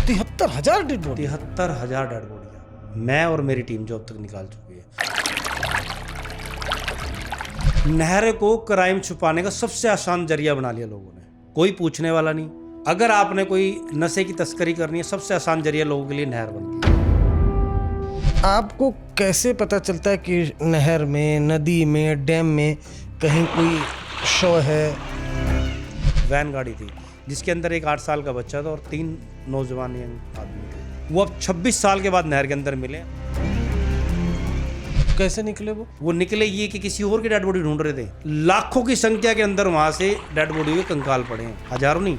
73,000 dead body? 73,000 dead बॉडियाँ मैं और मेरी टीम जो अब तक निकाल चुकी है। नहर को क्राइम छुपाने का सबसे आसान जरिया बना लिया लोगों ने, कोई पूछने वाला नहीं। अगर आपने कोई नशे की तस्करी करनी है, सबसे आसान जरिया लोगों के लिए नहर बन गई। आपको कैसे पता चलता है कि नहर में, नदी में, डैम में कहीं कोई शव है? वैन गाड़ी थी जिसके अंदर एक 8 साल का बच्चा था और 3 नौजवान यंग आदमी थे। वो अब 26 साल के बाद नहर के अंदर मिले। कैसे निकले वो निकले ये कि किसी और की डेड बॉडी ढूंढ रहे थे। लाखों की संख्या के अंदर वहां से डेड बॉडी के कंकाल पड़े हैं, हजारों नहीं,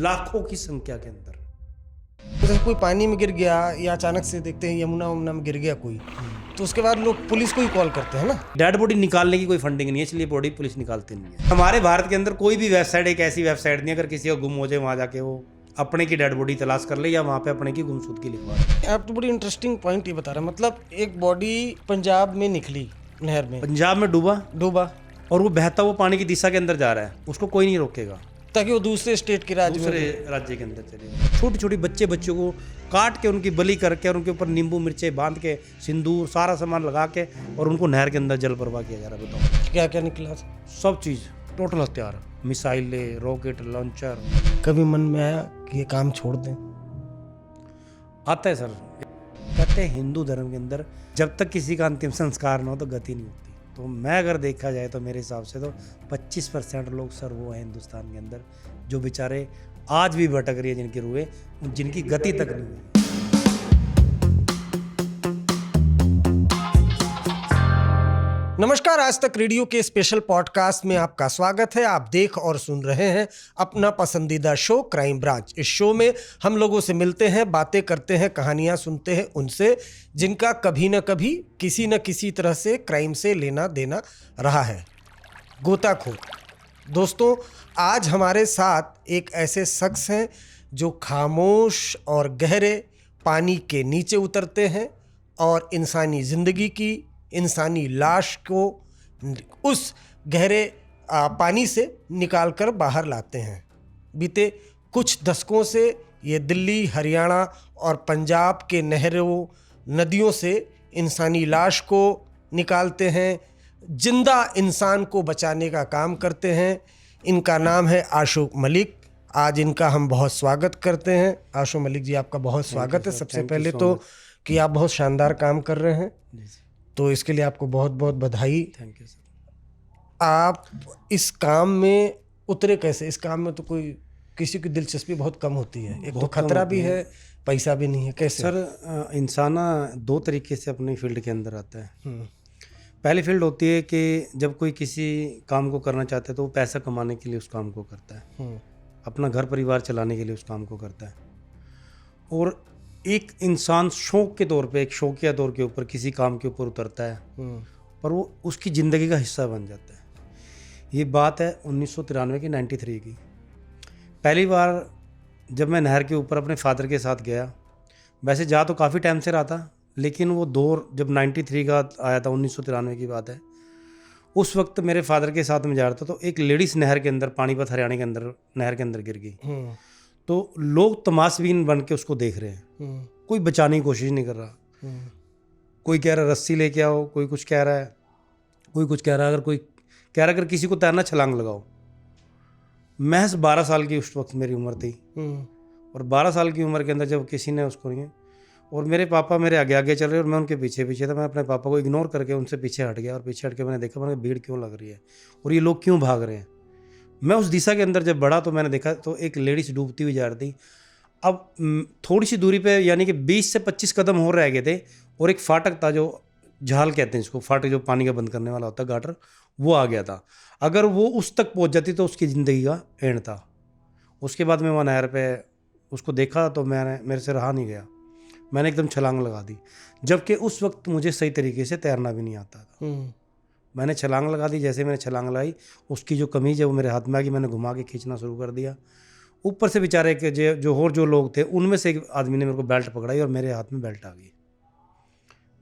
लाखों की संख्या के अंदर। जैसे कोई पानी में गिर गया या अचानक से देखते हैं यमुना वमुना में गिर गया कोई, तो उसके बाद लोग पुलिस को ही कॉल करते हैं ना। डेड बॉडी निकालने की कोई फंडिंग नहीं है, इसलिए बॉडी पुलिस निकालती नहीं है। हमारे भारत के अंदर कोई भी वेबसाइट एक ऐसी वेबसाइट नहीं, अगर किसी को गुम हो जाए वहां जाके वो अपने की डेड बॉडी तलाश कर ले या वहां पे अपने की गुमशुदगी लिखवा दे। आप तो बड़ी इंटरेस्टिंग पॉइंट ये बता रहे हैं। मतलब एक बॉडी पंजाब में निकली नहर में, पंजाब में डूबा और वो बहता हुआ पानी की दिशा के अंदर जा रहा है, उसको कोई नहीं रोकेगा ताकि वो दूसरे स्टेट के राज्य दूसरे राज्य के अंदर चले। छोटी छोटी बच्चों को काट के उनकी बलि करके और उनके ऊपर नींबू मिर्चे बांध के सिंदूर सारा सामान लगा के और उनको नहर के अंदर जल प्रवाह किया जा रहा है। बताओ क्या क्या निकला? सब चीज़ टोटल हथियार, मिसाइलें, रॉकेट लॉन्चर। कभी मन में आया कि ये काम छोड़ दें? आता है सर। कहते हैं हिंदू धर्म के अंदर जब तक किसी का अंतिम संस्कार ना हो तो गति नहीं होती। तो मैं अगर देखा जाए तो मेरे हिसाब से तो 25% लोग सर वो हैं हिंदुस्तान के अंदर जो बेचारे आज भी भटक रही है, जिनकी रूहें, जिनकी गति तक नहीं हुई। नमस्कार, आज तक रेडियो के स्पेशल पॉडकास्ट में आपका स्वागत है। आप देख और सुन रहे हैं अपना पसंदीदा शो क्राइम ब्रांच। इस शो में हम लोगों से मिलते हैं, बातें करते हैं, कहानियां सुनते हैं उनसे जिनका कभी न कभी किसी न किसी तरह से क्राइम से लेना देना रहा है। गोताखोर दोस्तों, आज हमारे साथ एक ऐसे शख्स हैं जो खामोश और गहरे पानी के नीचे उतरते हैं और इंसानी ज़िंदगी की, इंसानी लाश को उस गहरे पानी से निकालकर बाहर लाते हैं। बीते कुछ दशकों से ये दिल्ली, हरियाणा और पंजाब के नहरों, नदियों से इंसानी लाश को निकालते हैं, जिंदा इंसान को बचाने का काम करते हैं। इनका नाम है आशु मलिक। आज इनका हम बहुत स्वागत करते हैं। आशु मलिक जी, आपका बहुत स्वागत है। सबसे पहले तो कि आप बहुत शानदार काम कर रहे हैं, तो इसके लिए आपको बहुत बहुत बधाई। Thank you sir. आप इस काम में उतरे कैसे? इस काम में तो कोई किसी की दिलचस्पी बहुत कम होती है, एक तो खतरा भी है, पैसा भी नहीं है। कैसे सर? इंसान 2 तरीके से अपनी फील्ड के अंदर आता है। पहली फील्ड होती है कि जब कोई किसी काम को करना चाहता है तो वो पैसा कमाने के लिए उस काम को करता है, अपना घर परिवार चलाने के लिए उस काम को करता है। और एक इंसान शौक के तौर पे, एक शौकिया तौर के ऊपर किसी काम के ऊपर उतरता है पर वो उसकी ज़िंदगी का हिस्सा बन जाता है। ये बात है 1993 की, 93 की। पहली बार जब मैं नहर के ऊपर अपने फादर के साथ गया, वैसे जा तो काफ़ी टाइम से रहा था, लेकिन वो दौर जब 93 का आया था, 1993 की बात है, उस वक्त मेरे फादर के साथ में जा रहा था तो एक लेडीज़ नहर के अंदर, पानीपत हरियाणा के अंदर नहर के अंदर गिर गई। तो लोग तमाशबीन बन के उसको देख रहे हैं, कोई बचाने की कोशिश नहीं कर रहा। कोई कह रहा है रस्सी लेके आओ, कोई कुछ कह रहा है, कोई कुछ कह रहा है, कोई कह रहा है अगर किसी को तैरना छलांग लगाओ। महज 12 साल की उस वक्त मेरी उम्र थी और 12 साल की उम्र के अंदर जब किसी ने उसको नहीं, और मेरे पापा मेरे आगे आगे चल रहे और मैं उनके पीछे पीछे था। मैं अपने पापा को इग्नोर करके उनसे पीछे हट गया और पीछे हट के मैंने देखा, मैंने भीड़ क्यों लग रही है और ये लोग क्यों भाग रहे हैं। मैं उस दिशा के अंदर जब बढ़ा तो मैंने देखा तो एक लेडीज डूबती हुई जा रही थी। अब थोड़ी सी दूरी पे, यानी कि 20 से 25 कदम और रह गए थे और एक फाटक था, जो झाल कहते हैं इसको, फाटक जो पानी का बंद करने वाला होता है, गाटर, वो आ गया था। अगर वो उस तक पहुंच जाती तो उसकी ज़िंदगी का एंड था। उसके बाद मैं वहाँ नहर पे उसको देखा तो मेरे से रहा नहीं गया, मैंने एकदम छलांग लगा दी, जबकि उस वक्त मुझे सही तरीके से तैरना भी नहीं आता था। मैंने छलांग लगा दी। जैसे मैंने छलांग लगाई, उसकी जो कमीज है वो मेरे हाथ में आ गई, मैंने घुमा के खींचना शुरू कर दिया। ऊपर से बेचारे के जो लोग थे उनमें से एक आदमी ने मेरे को बेल्ट पकड़ाई और मेरे हाथ में बेल्ट आ गई।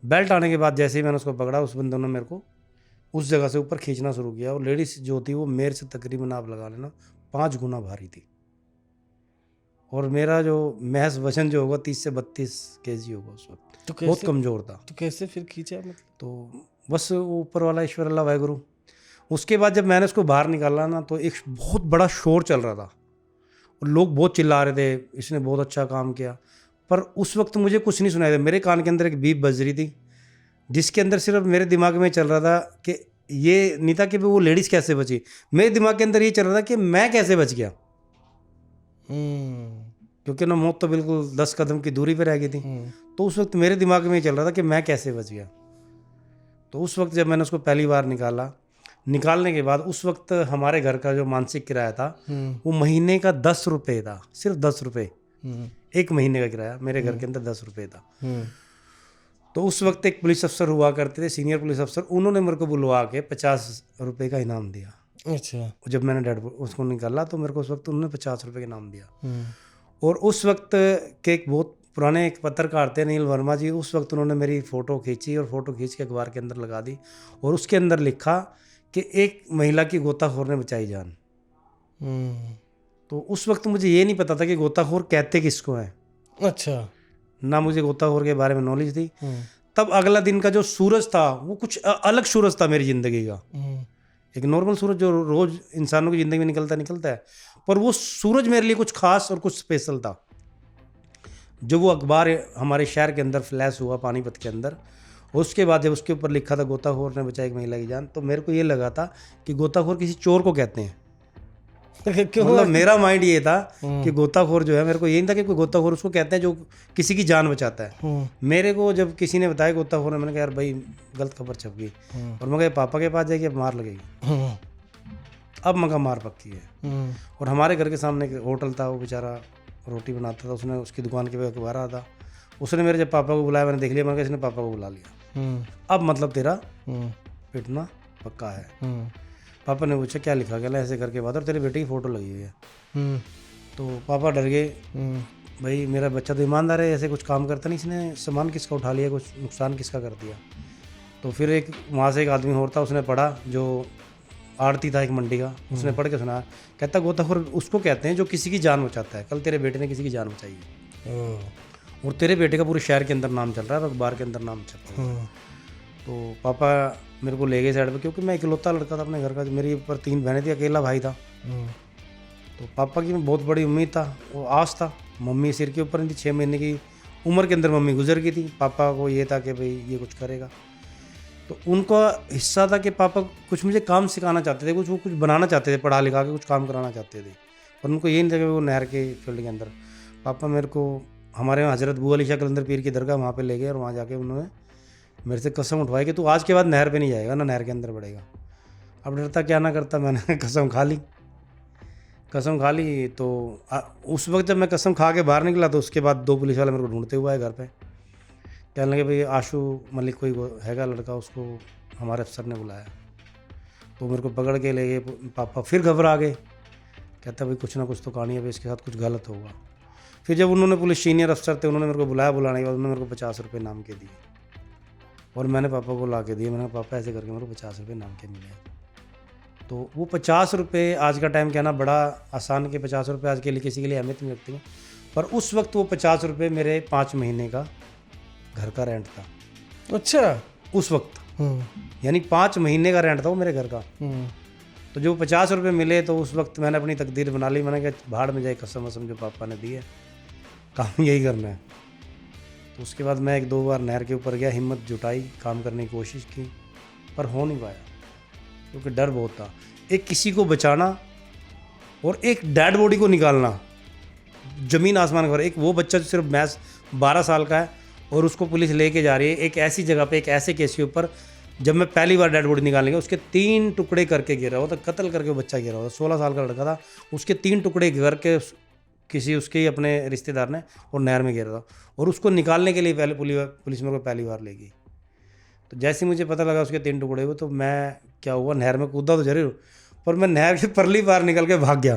बेल्ट आने के बाद जैसे ही मैंने उसको पकड़ा, उस बंदे ने मेरे को उस जगह से ऊपर खींचना शुरू किया और लेडीज जो थी वो मेरे से तकरीबन आप लगा लेना 5 गुना भारी थी। और मेरा जो महज वजन जो होगा 30 से 32 केजी होगा उस वक्त। तो बहुत कैसे कमज़ोर था। तो कैसे फिर खींचा मतलब? तो बस ऊपर वाला ईश्वर अल्लाह वाहेगुरु। उसके बाद जब मैंने उसको बाहर निकाला ना, तो एक बहुत बड़ा शोर चल रहा था और लोग बहुत चिल्ला रहे थे, इसने बहुत अच्छा काम किया। पर उस वक्त मुझे कुछ नहीं सुनाया था। मेरे कान के अंदर एक बीप बज रही थी, जिसके अंदर सिर्फ मेरे दिमाग में चल रहा था कि ये नहीं था कि वो लेडीज़ कैसे बची, मेरे दिमाग के अंदर ये चल रहा था कि मैं कैसे बच गया। क्योंकि ना मौत तो बिल्कुल 10 कदम की दूरी पर रह गई थी। तो उस वक्त मेरे दिमाग में ये चल रहा था कि मैं कैसे बच गया। तो उस वक्त जब मैंने उसको पहली बार निकालने के बाद उस वक्त हमारे घर का जो मानसिक किराया था वो महीने का 10 रुपये था, सिर्फ 10 रुपये, एक महीने का किराया मेरे घर के अंदर 10 रुपये था। तो उस वक्त एक पुलिस अफसर हुआ करते थे, सीनियर पुलिस अफसर, उन्होंने मेरे को बुलवा के 50 रुपये का इनाम दिया। अच्छा। जब मैंने डेड उसको निकाला तो मेरे को उस वक्त उन्होंने 50 रुपये का इनाम दिया। और उस वक्त के एक बहुत पुराने एक पत्रकार थे नील वर्मा जी, उस वक्त उन्होंने मेरी फ़ोटो खींची और फ़ोटो खींच के अखबार के अंदर लगा दी और उसके अंदर लिखा कि एक महिला की गोताखोर ने बचाई जान। तो उस वक्त मुझे ये नहीं पता था कि गोताखोर कहते किसको हैं। अच्छा। ना मुझे गोताखोर के बारे में नॉलेज थी। तब अगला दिन का जो सूरज था वो कुछ अलग सूरज था मेरी ज़िंदगी का। एक नॉर्मल सूरज जो रोज़ इंसानों की ज़िंदगी में निकलता है, पर वो सूरज मेरे लिए कुछ खास और कुछ स्पेशल था। जो वो अखबार हमारे शहर के अंदर फ्लैश हुआ पानीपत के अंदर, उसके बाद जब उसके ऊपर लिखा था गोताखोर ने बचाई एक महिला की जान, तो मेरे को ये लगा था कि गोताखोर किसी चोर को कहते हैं। क्यों? मतलब मेरा माइंड ये था कि गोताखोर जो है, मेरे को ये नहीं था कि कोई गोताखोर उसको कहते हैं जो किसी की जान बचाता है। मेरे को जब किसी ने बताया गोताखोर है, मैंने कहा यार भाई गलत खबर छप गई। और मैं कहा पापा के पास जाएगी अब मार लगेगी। अब मगा मार पक्की है। और हमारे घर के सामने एक होटल था, वो बेचारा रोटी बनाता था, उसने उसकी दुकान के पास अखबार था, उसने मेरे जब पापा को बुलाया, मैंने देख लिया, मैंने कहा इसने पापा को बुला लिया, अब मतलब तेरा पिटना पक्का है। पापा ने पूछा क्या लिखा गया, ऐसे करके बात, और तेरे बेटे की फ़ोटो लगी हुई है। तो पापा डर गए, भाई मेरा बच्चा तो ईमानदार है, ऐसे कुछ काम करता नहीं, इसने सामान किसका उठा लिया, कुछ नुकसान किसका कर दिया। तो फिर एक वहाँ से एक आदमी और था, उसने पढ़ा, जो आड़ती था एक मंडी का, उसने पढ़ के सुना, कहता गोताखोर उसको कहते हैं जो किसी की जान बचाता है। कल तेरे बेटे ने किसी की जान बचाई है और तेरे बेटे का पूरे शहर के अंदर नाम चल रहा है, अखबार के अंदर नाम चल रहा है। तो पापा मेरे को ले गए साइड पे, क्योंकि मैं इकलौता लड़का था अपने घर का, मेरी ऊपर 3 बहनें थी, अकेला भाई था। तो पापा की बहुत बड़ी उम्मीद था, वो आस था, मम्मी सिर के ऊपर नहीं थी। 6 महीने की उम्र के अंदर मम्मी गुजर गई थी। पापा को ये था कि भाई ये कुछ करेगा, तो उनका हिस्सा था कि पापा कुछ मुझे काम सिखाना चाहते थे, वो कुछ बनाना चाहते थे, पढ़ा लिखा के कुछ काम कराना चाहते थे। पर उनको ये नहीं था कि वो नहर के फील्ड के अंदर। पापा मेरे को हमारे यहाँ हज़रत बू अली शाह कलंदर पीर की दरगाह वहाँ पे ले गए और वहाँ जाके उन्होंने मेरे से कसम उठवाई कि तू आज के बाद नहर पे नहीं जाएगा, ना नहर के अंदर बढ़ेगा। अब डरता क्या ना करता, मैंने कसम खा ली। तो उस वक्त जब मैं कसम खा के बाहर निकला, तो उसके बाद 2 पुलिस वाले मेरे को ढूंढते हुए आए घर पे। कहने लगे भाई आशू मलिक कोई हैगा लड़का, उसको हमारे अफसर ने बुलाया। तो मेरे को पकड़ के ले गए। पापा फिर घबरा गए, कहता भाई कुछ ना कुछ तो कहानी है, भाई इसके साथ कुछ गलत होगा। फिर जब उन्होंने पुलिस सीनियर अफसर थे, उन्होंने मेरे को बुलाया, बुलाने के बाद उन्होंने मेरे को 50 रुपये नाम के दिए और मैंने पापा को ला के दिए। मैंने कहा पापा ऐसे करके मेरे को 50 रुपये नाम के मिले। तो वो 50 रुपये आज का टाइम कहना बड़ा आसान कि 50 रुपये आज के लिए किसी के लिए अहमियत नहीं रखती है, पर उस वक्त वो 50 रुपये मेरे 5 महीने का घर का रेंट था। अच्छा। उस वक्त यानी 5 महीने का रेंट था वो मेरे घर का। तो जो 50 रुपये मिले, तो उस वक्त मैंने अपनी तकदीर बना ली। मैंने कहा भाड़ में जाए कसम वसम जो पापा ने दी है, काम यही करना है। तो उसके बाद मैं 1-2 बार नहर के ऊपर गया, हिम्मत जुटाई, काम करने की कोशिश की, पर हो नहीं पाया क्योंकि डर बहुत था। एक किसी को बचाना और एक डेड बॉडी को निकालना, ज़मीन आसमान का फर्क। एक वो बच्चा जो सिर्फ मैथ 12 साल का है और उसको पुलिस लेके जा रही है एक ऐसी जगह पे, एक ऐसे केस के ऊपर। जब मैं पहली बार डेड बॉडी निकालने गया, उसके 3 टुकड़े करके गिरा हुआ था, कत्ल करके वो बच्चा गिरा हुआ था। 16 साल का लड़का था, उसके 3 टुकड़े करके किसी उसके ही अपने रिश्तेदार ने और नहर में गिरा था। और उसको निकालने के लिए पहले पुलिस मेरे को पहली बार ले गई। तो जैसे ही मुझे पता लगा उसके 3 टुकड़े हुए, तो मैं क्या हुआ, नहर में कूदा तो जरूर, पर मैं नहर की परली बार निकल के भाग गया।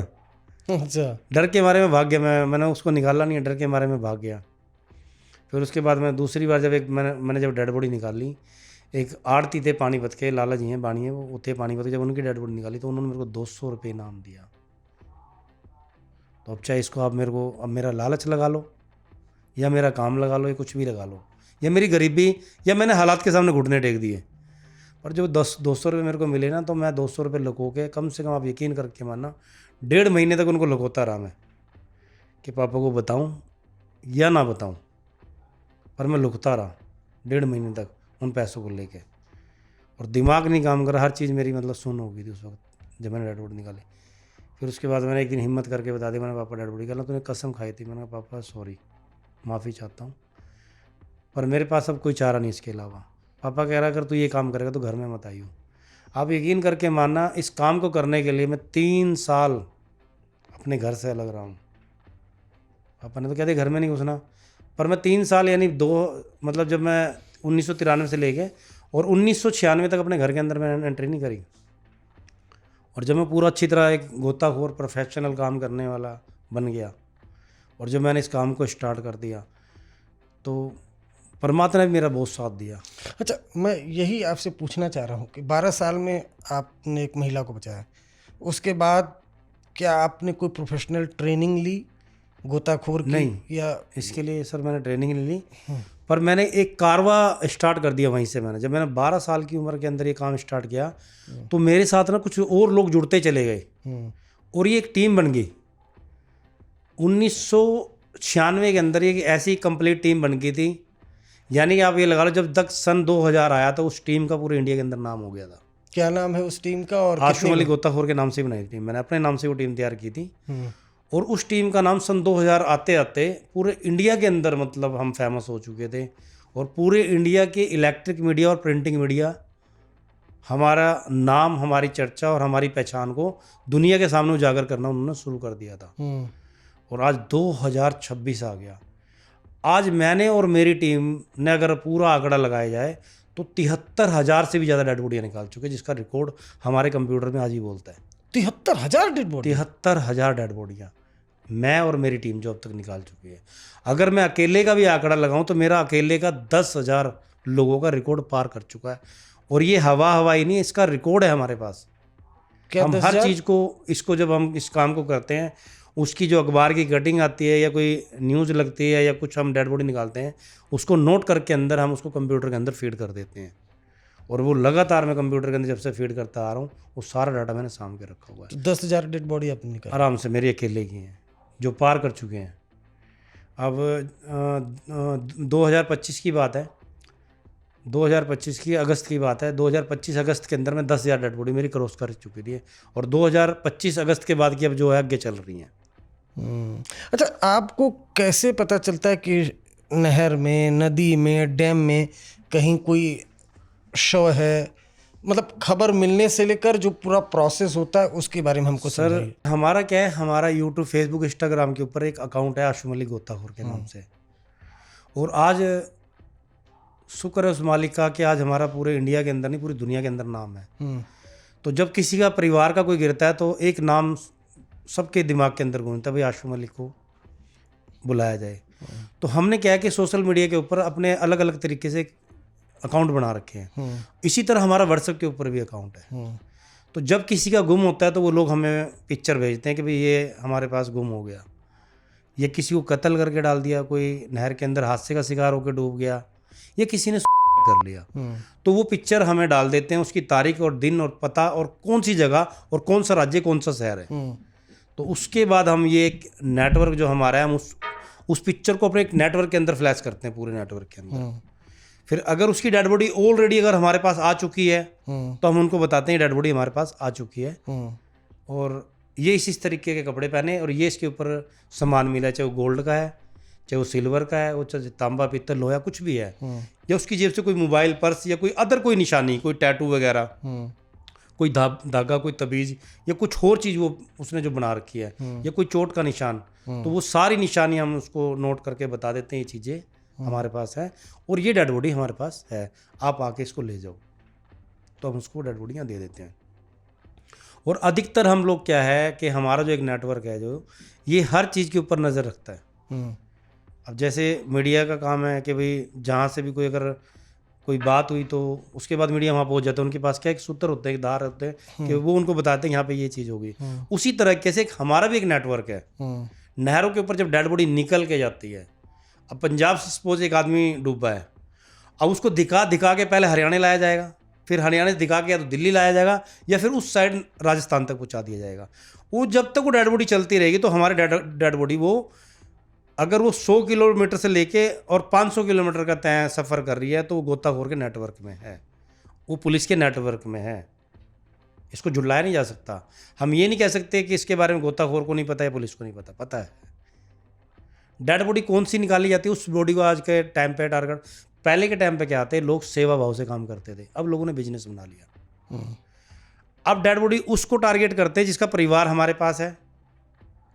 अच्छा। डर के मारे में भाग गया। मैंने उसको निकाला नहीं, डर के मारे में भाग गया। फिर उसके बाद मैं दूसरी बार जब मैंने जब डेड बॉडी निकाली, एक आड़ती थे पानीपत के, लाला जी हैं बानी है, वो थे पानीपत के। जब उनकी डेड बॉडी निकाली तो उन्होंने मेरे को 200 रुपये इनाम दिया। तो अब चाहे इसको आप मेरे को अब मेरा लालच लगा लो या मेरा काम लगा लो या कुछ भी लगा लो या मेरी गरीबी या मैंने हालात के सामने घुटने टेक दिए, पर जो 200 रुपये मेरे को मिले ना, तो मैं 200 रुपये लुको के कम से कम आप यकीन करके मानना 1.5 महीने तक उनको लुकोता रहा मैं कि पापा को बताऊं या ना बताऊं, पर मैं लुकता रहा 1.5 महीने तक उन पैसों को लेके, और दिमाग नहीं काम कर रहा, हर चीज़ मेरी मतलब सुन हो गई थी उस वक्त जब मैंने डेड बॉडी निकाली। फिर उसके बाद मैंने एक दिन हिम्मत करके बता दिया, मैंने पापा डेड बॉडी निकाला, तूने कसम खाई थी। मैंने कहा पापा सॉरी, माफ़ी चाहता हूँ, पर मेरे पास अब कोई चारा नहीं इसके अलावा। पापा कह रहा अगर तू ये काम करेगा तो घर में मत आइयो। आप यकीन करके मानना, इस काम को करने के लिए मैं 3 साल अपने घर से अलग रहा हूँ। पापा ने तो कहते घर में नहीं घुसना, पर मैं 3 साल यानी मतलब जब मैं 1993 से लेके और 1996 तक अपने घर के अंदर मैंने एंट्री नहीं करी। और जब मैं पूरा अच्छी तरह एक गोताखोर प्रोफेशनल काम करने वाला बन गया और जब मैंने इस काम को स्टार्ट कर दिया, तो परमात्मा ने भी मेरा बहुत साथ दिया। अच्छा, मैं यही आपसे पूछना चाह रहा हूँ कि 12 साल में आपने एक महिला को बचाया, उसके बाद क्या आपने कोई प्रोफेशनल ट्रेनिंग ली गोताखोर की? नहीं, या इसके लिए सर मैंने ट्रेनिंग नहीं ली, पर मैंने एक कारवा स्टार्ट कर दिया वहीं से। जब मैंने 12 साल की उम्र के अंदर ये काम स्टार्ट किया, तो मेरे साथ ना कुछ और लोग जुड़ते चले गए और ये एक टीम बन गई। 1996 के अंदर ये ऐसी कंप्लीट टीम बन गई थी, यानी कि आप ये लगा लो जब तक सन 2000 आया तो उस टीम का पूरे इंडिया के अंदर नाम हो गया था। क्या नाम है उस टीम का? और आशुम अली गोताखोर के नाम से बनाई टीम, मैंने अपने नाम से वो टीम तैयार की थी। और उस टीम का नाम सन 2000 आते आते पूरे इंडिया के अंदर मतलब हम फेमस हो चुके थे, और पूरे इंडिया के इलेक्ट्रिक मीडिया और प्रिंटिंग मीडिया हमारा नाम, हमारी चर्चा और हमारी पहचान को दुनिया के सामने उजागर करना उन्होंने शुरू कर दिया था। और आज 2026 आ गया। आज मैंने और मेरी टीम ने अगर पूरा आंकड़ा लगाया जाए तो 73,000 से भी ज़्यादा डेड बॉडियाँ निकाल चुके, जिसका रिकॉर्ड हमारे कंप्यूटर में आज ही बोलता है। 73,000 डेड बॉडी? 73,000 डेड बॉडियाँ मैं और मेरी टीम जो अब तक निकाल चुकी है। अगर मैं अकेले का भी आंकड़ा लगाऊं तो मेरा अकेले का 10,000 लोगों का रिकॉर्ड पार कर चुका है। और ये हवा ही नहीं, इसका रिकॉर्ड है हमारे पास। क्या हम हर चीज़ को, इसको जब हम इस काम को करते हैं, उसकी जो अखबार की कटिंग आती है या कोई न्यूज़ लगती है या कुछ हम डेड बॉडी निकालते हैं, उसको नोट करके अंदर हम उसको कंप्यूटर के अंदर फीड कर देते हैं। और वो लगातार मैं कंप्यूटर के अंदर जब से फीड करता आ रहा हूँ, वो सारा डाटा मैंने साम के रखा हुआ है। तो 10,000 डेड बॉडी आपने निकाली आराम से मेरी अकेले की हैं जो पार कर चुके हैं। अब 2025 की बात है, 2025 की अगस्त की बात है। 2025 अगस्त के अंदर में 10,000 डेड बॉडी मेरी क्रॉस कर चुकी थी, और 2025 अगस्त के बाद की अब जो है आगे चल रही हैं। अच्छा, आपको कैसे पता चलता है कि नहर में, नदी में, डैम में कहीं कोई शव है? मतलब खबर मिलने से लेकर जो पूरा प्रोसेस होता है उसके बारे में हमको सर हमारा क्या है, हमारा यूट्यूब, फेसबुक, इंस्टाग्राम के ऊपर एक अकाउंट है आशुम अली गोताखोर के नाम से। और आज शुक्र है उस मालिक का कि आज हमारा पूरे इंडिया के अंदर नहीं, पूरी दुनिया के अंदर नाम है। तो जब किसी का परिवार का कोई गिरता है तो एक नाम सबके दिमाग के अंदर घूमता है, भाई आशुम अली को बुलाया जाए। तो हमने क्या है कि सोशल मीडिया के ऊपर अपने अलग अलग तरीके से अकाउंट बना रखे हैं। इसी तरह हमारा व्हाट्सएप के ऊपर भी अकाउंट है। तो जब किसी का गुम होता है तो वो लोग हमें पिक्चर भेजते हैं कि भाई ये हमारे पास गुम हो गया, ये किसी को कत्ल करके डाल दिया, कोई नहर के अंदर हादसे का शिकार होकर डूब गया, या किसी ने कर लिया। तो वो पिक्चर हमें डाल देते हैं, उसकी तारीख और दिन और पता और कौन सी जगह और कौन सा राज्य, कौन सा शहर है। तो उसके बाद हम ये एक नेटवर्क जो हमारा है, हम उस पिक्चर को अपने एक नेटवर्क के अंदर फ्लैश करते हैं, पूरे नेटवर्क के अंदर। फिर अगर उसकी डेड बॉडी ऑलरेडी अगर हमारे पास आ चुकी है तो हम उनको बताते हैं डेड बॉडी हमारे पास आ चुकी है, और ये इस तरीके के कपड़े पहने और ये इसके ऊपर सामान मिला है, चाहे वो गोल्ड का है, चाहे वो सिल्वर का है, वो चाहे तांबा, पीतल, लोहा कुछ भी है, या उसकी जेब से कोई मोबाइल, पर्स या कोई अदर कोई निशानी, कोई टैटू वगैरह, कोई धागा, कोई तबीज या कुछ और चीज़ वो उसने जो बना रखी है, या कोई चोट का निशान, तो वो सारी निशानी हम उसको नोट करके बता देते हैं ये चीज़ें हमारे पास है और ये डेड बॉडी हमारे पास है, आप आके इसको ले जाओ। तो हम उसको डेड बॉडियाँ दे देते हैं। और अधिकतर हम लोग क्या है कि हमारा जो एक नेटवर्क है जो ये हर चीज़ के ऊपर नज़र रखता है। अब जैसे मीडिया का काम है कि भाई जहाँ से भी कोई अगर कोई बात हुई तो उसके बाद मीडिया वहाँ पहुँच जाता है। उनके पास क्या एक सूत्र होते हैं, एक धार होते हैं कि वो उनको बताते हैं यहाँ पे ये चीज़ होगी। उसी तरीके से हमारा भी एक नेटवर्क है। नहरों के ऊपर जब डेड बॉडी निकल के जाती है, अब पंजाब से सपोज एक आदमी डूबा है, अब उसको दिखा दिखा के पहले हरियाणा लाया जाएगा, फिर हरियाणा से दिखा के या तो दिल्ली लाया जाएगा या फिर उस साइड राजस्थान तक पहुँचा दिया जाएगा। वो जब तक वो डेड बॉडी चलती रहेगी तो हमारे डेड बॉडी वो अगर वो 100 किलोमीटर से लेके और 500 किलोमीटर का तय सफ़र कर रही है तो वो गोताखोर के नेटवर्क में है, वो पुलिस के नेटवर्क में है। इसको झुलाया नहीं जा सकता। हम ये नहीं कह सकते कि इसके बारे में गोताखोर को नहीं पता है, पुलिस को नहीं पता, पता है। डेड बॉडी कौन सी निकाली जाती है, उस बॉडी को आज के टाइम पे टारगेट, पहले के टाइम पे क्या आते, लोग सेवा भाव से काम करते थे, अब लोगों ने बिजनेस बना लिया। अब डेड बॉडी उसको टारगेट करते हैं जिसका परिवार हमारे पास है,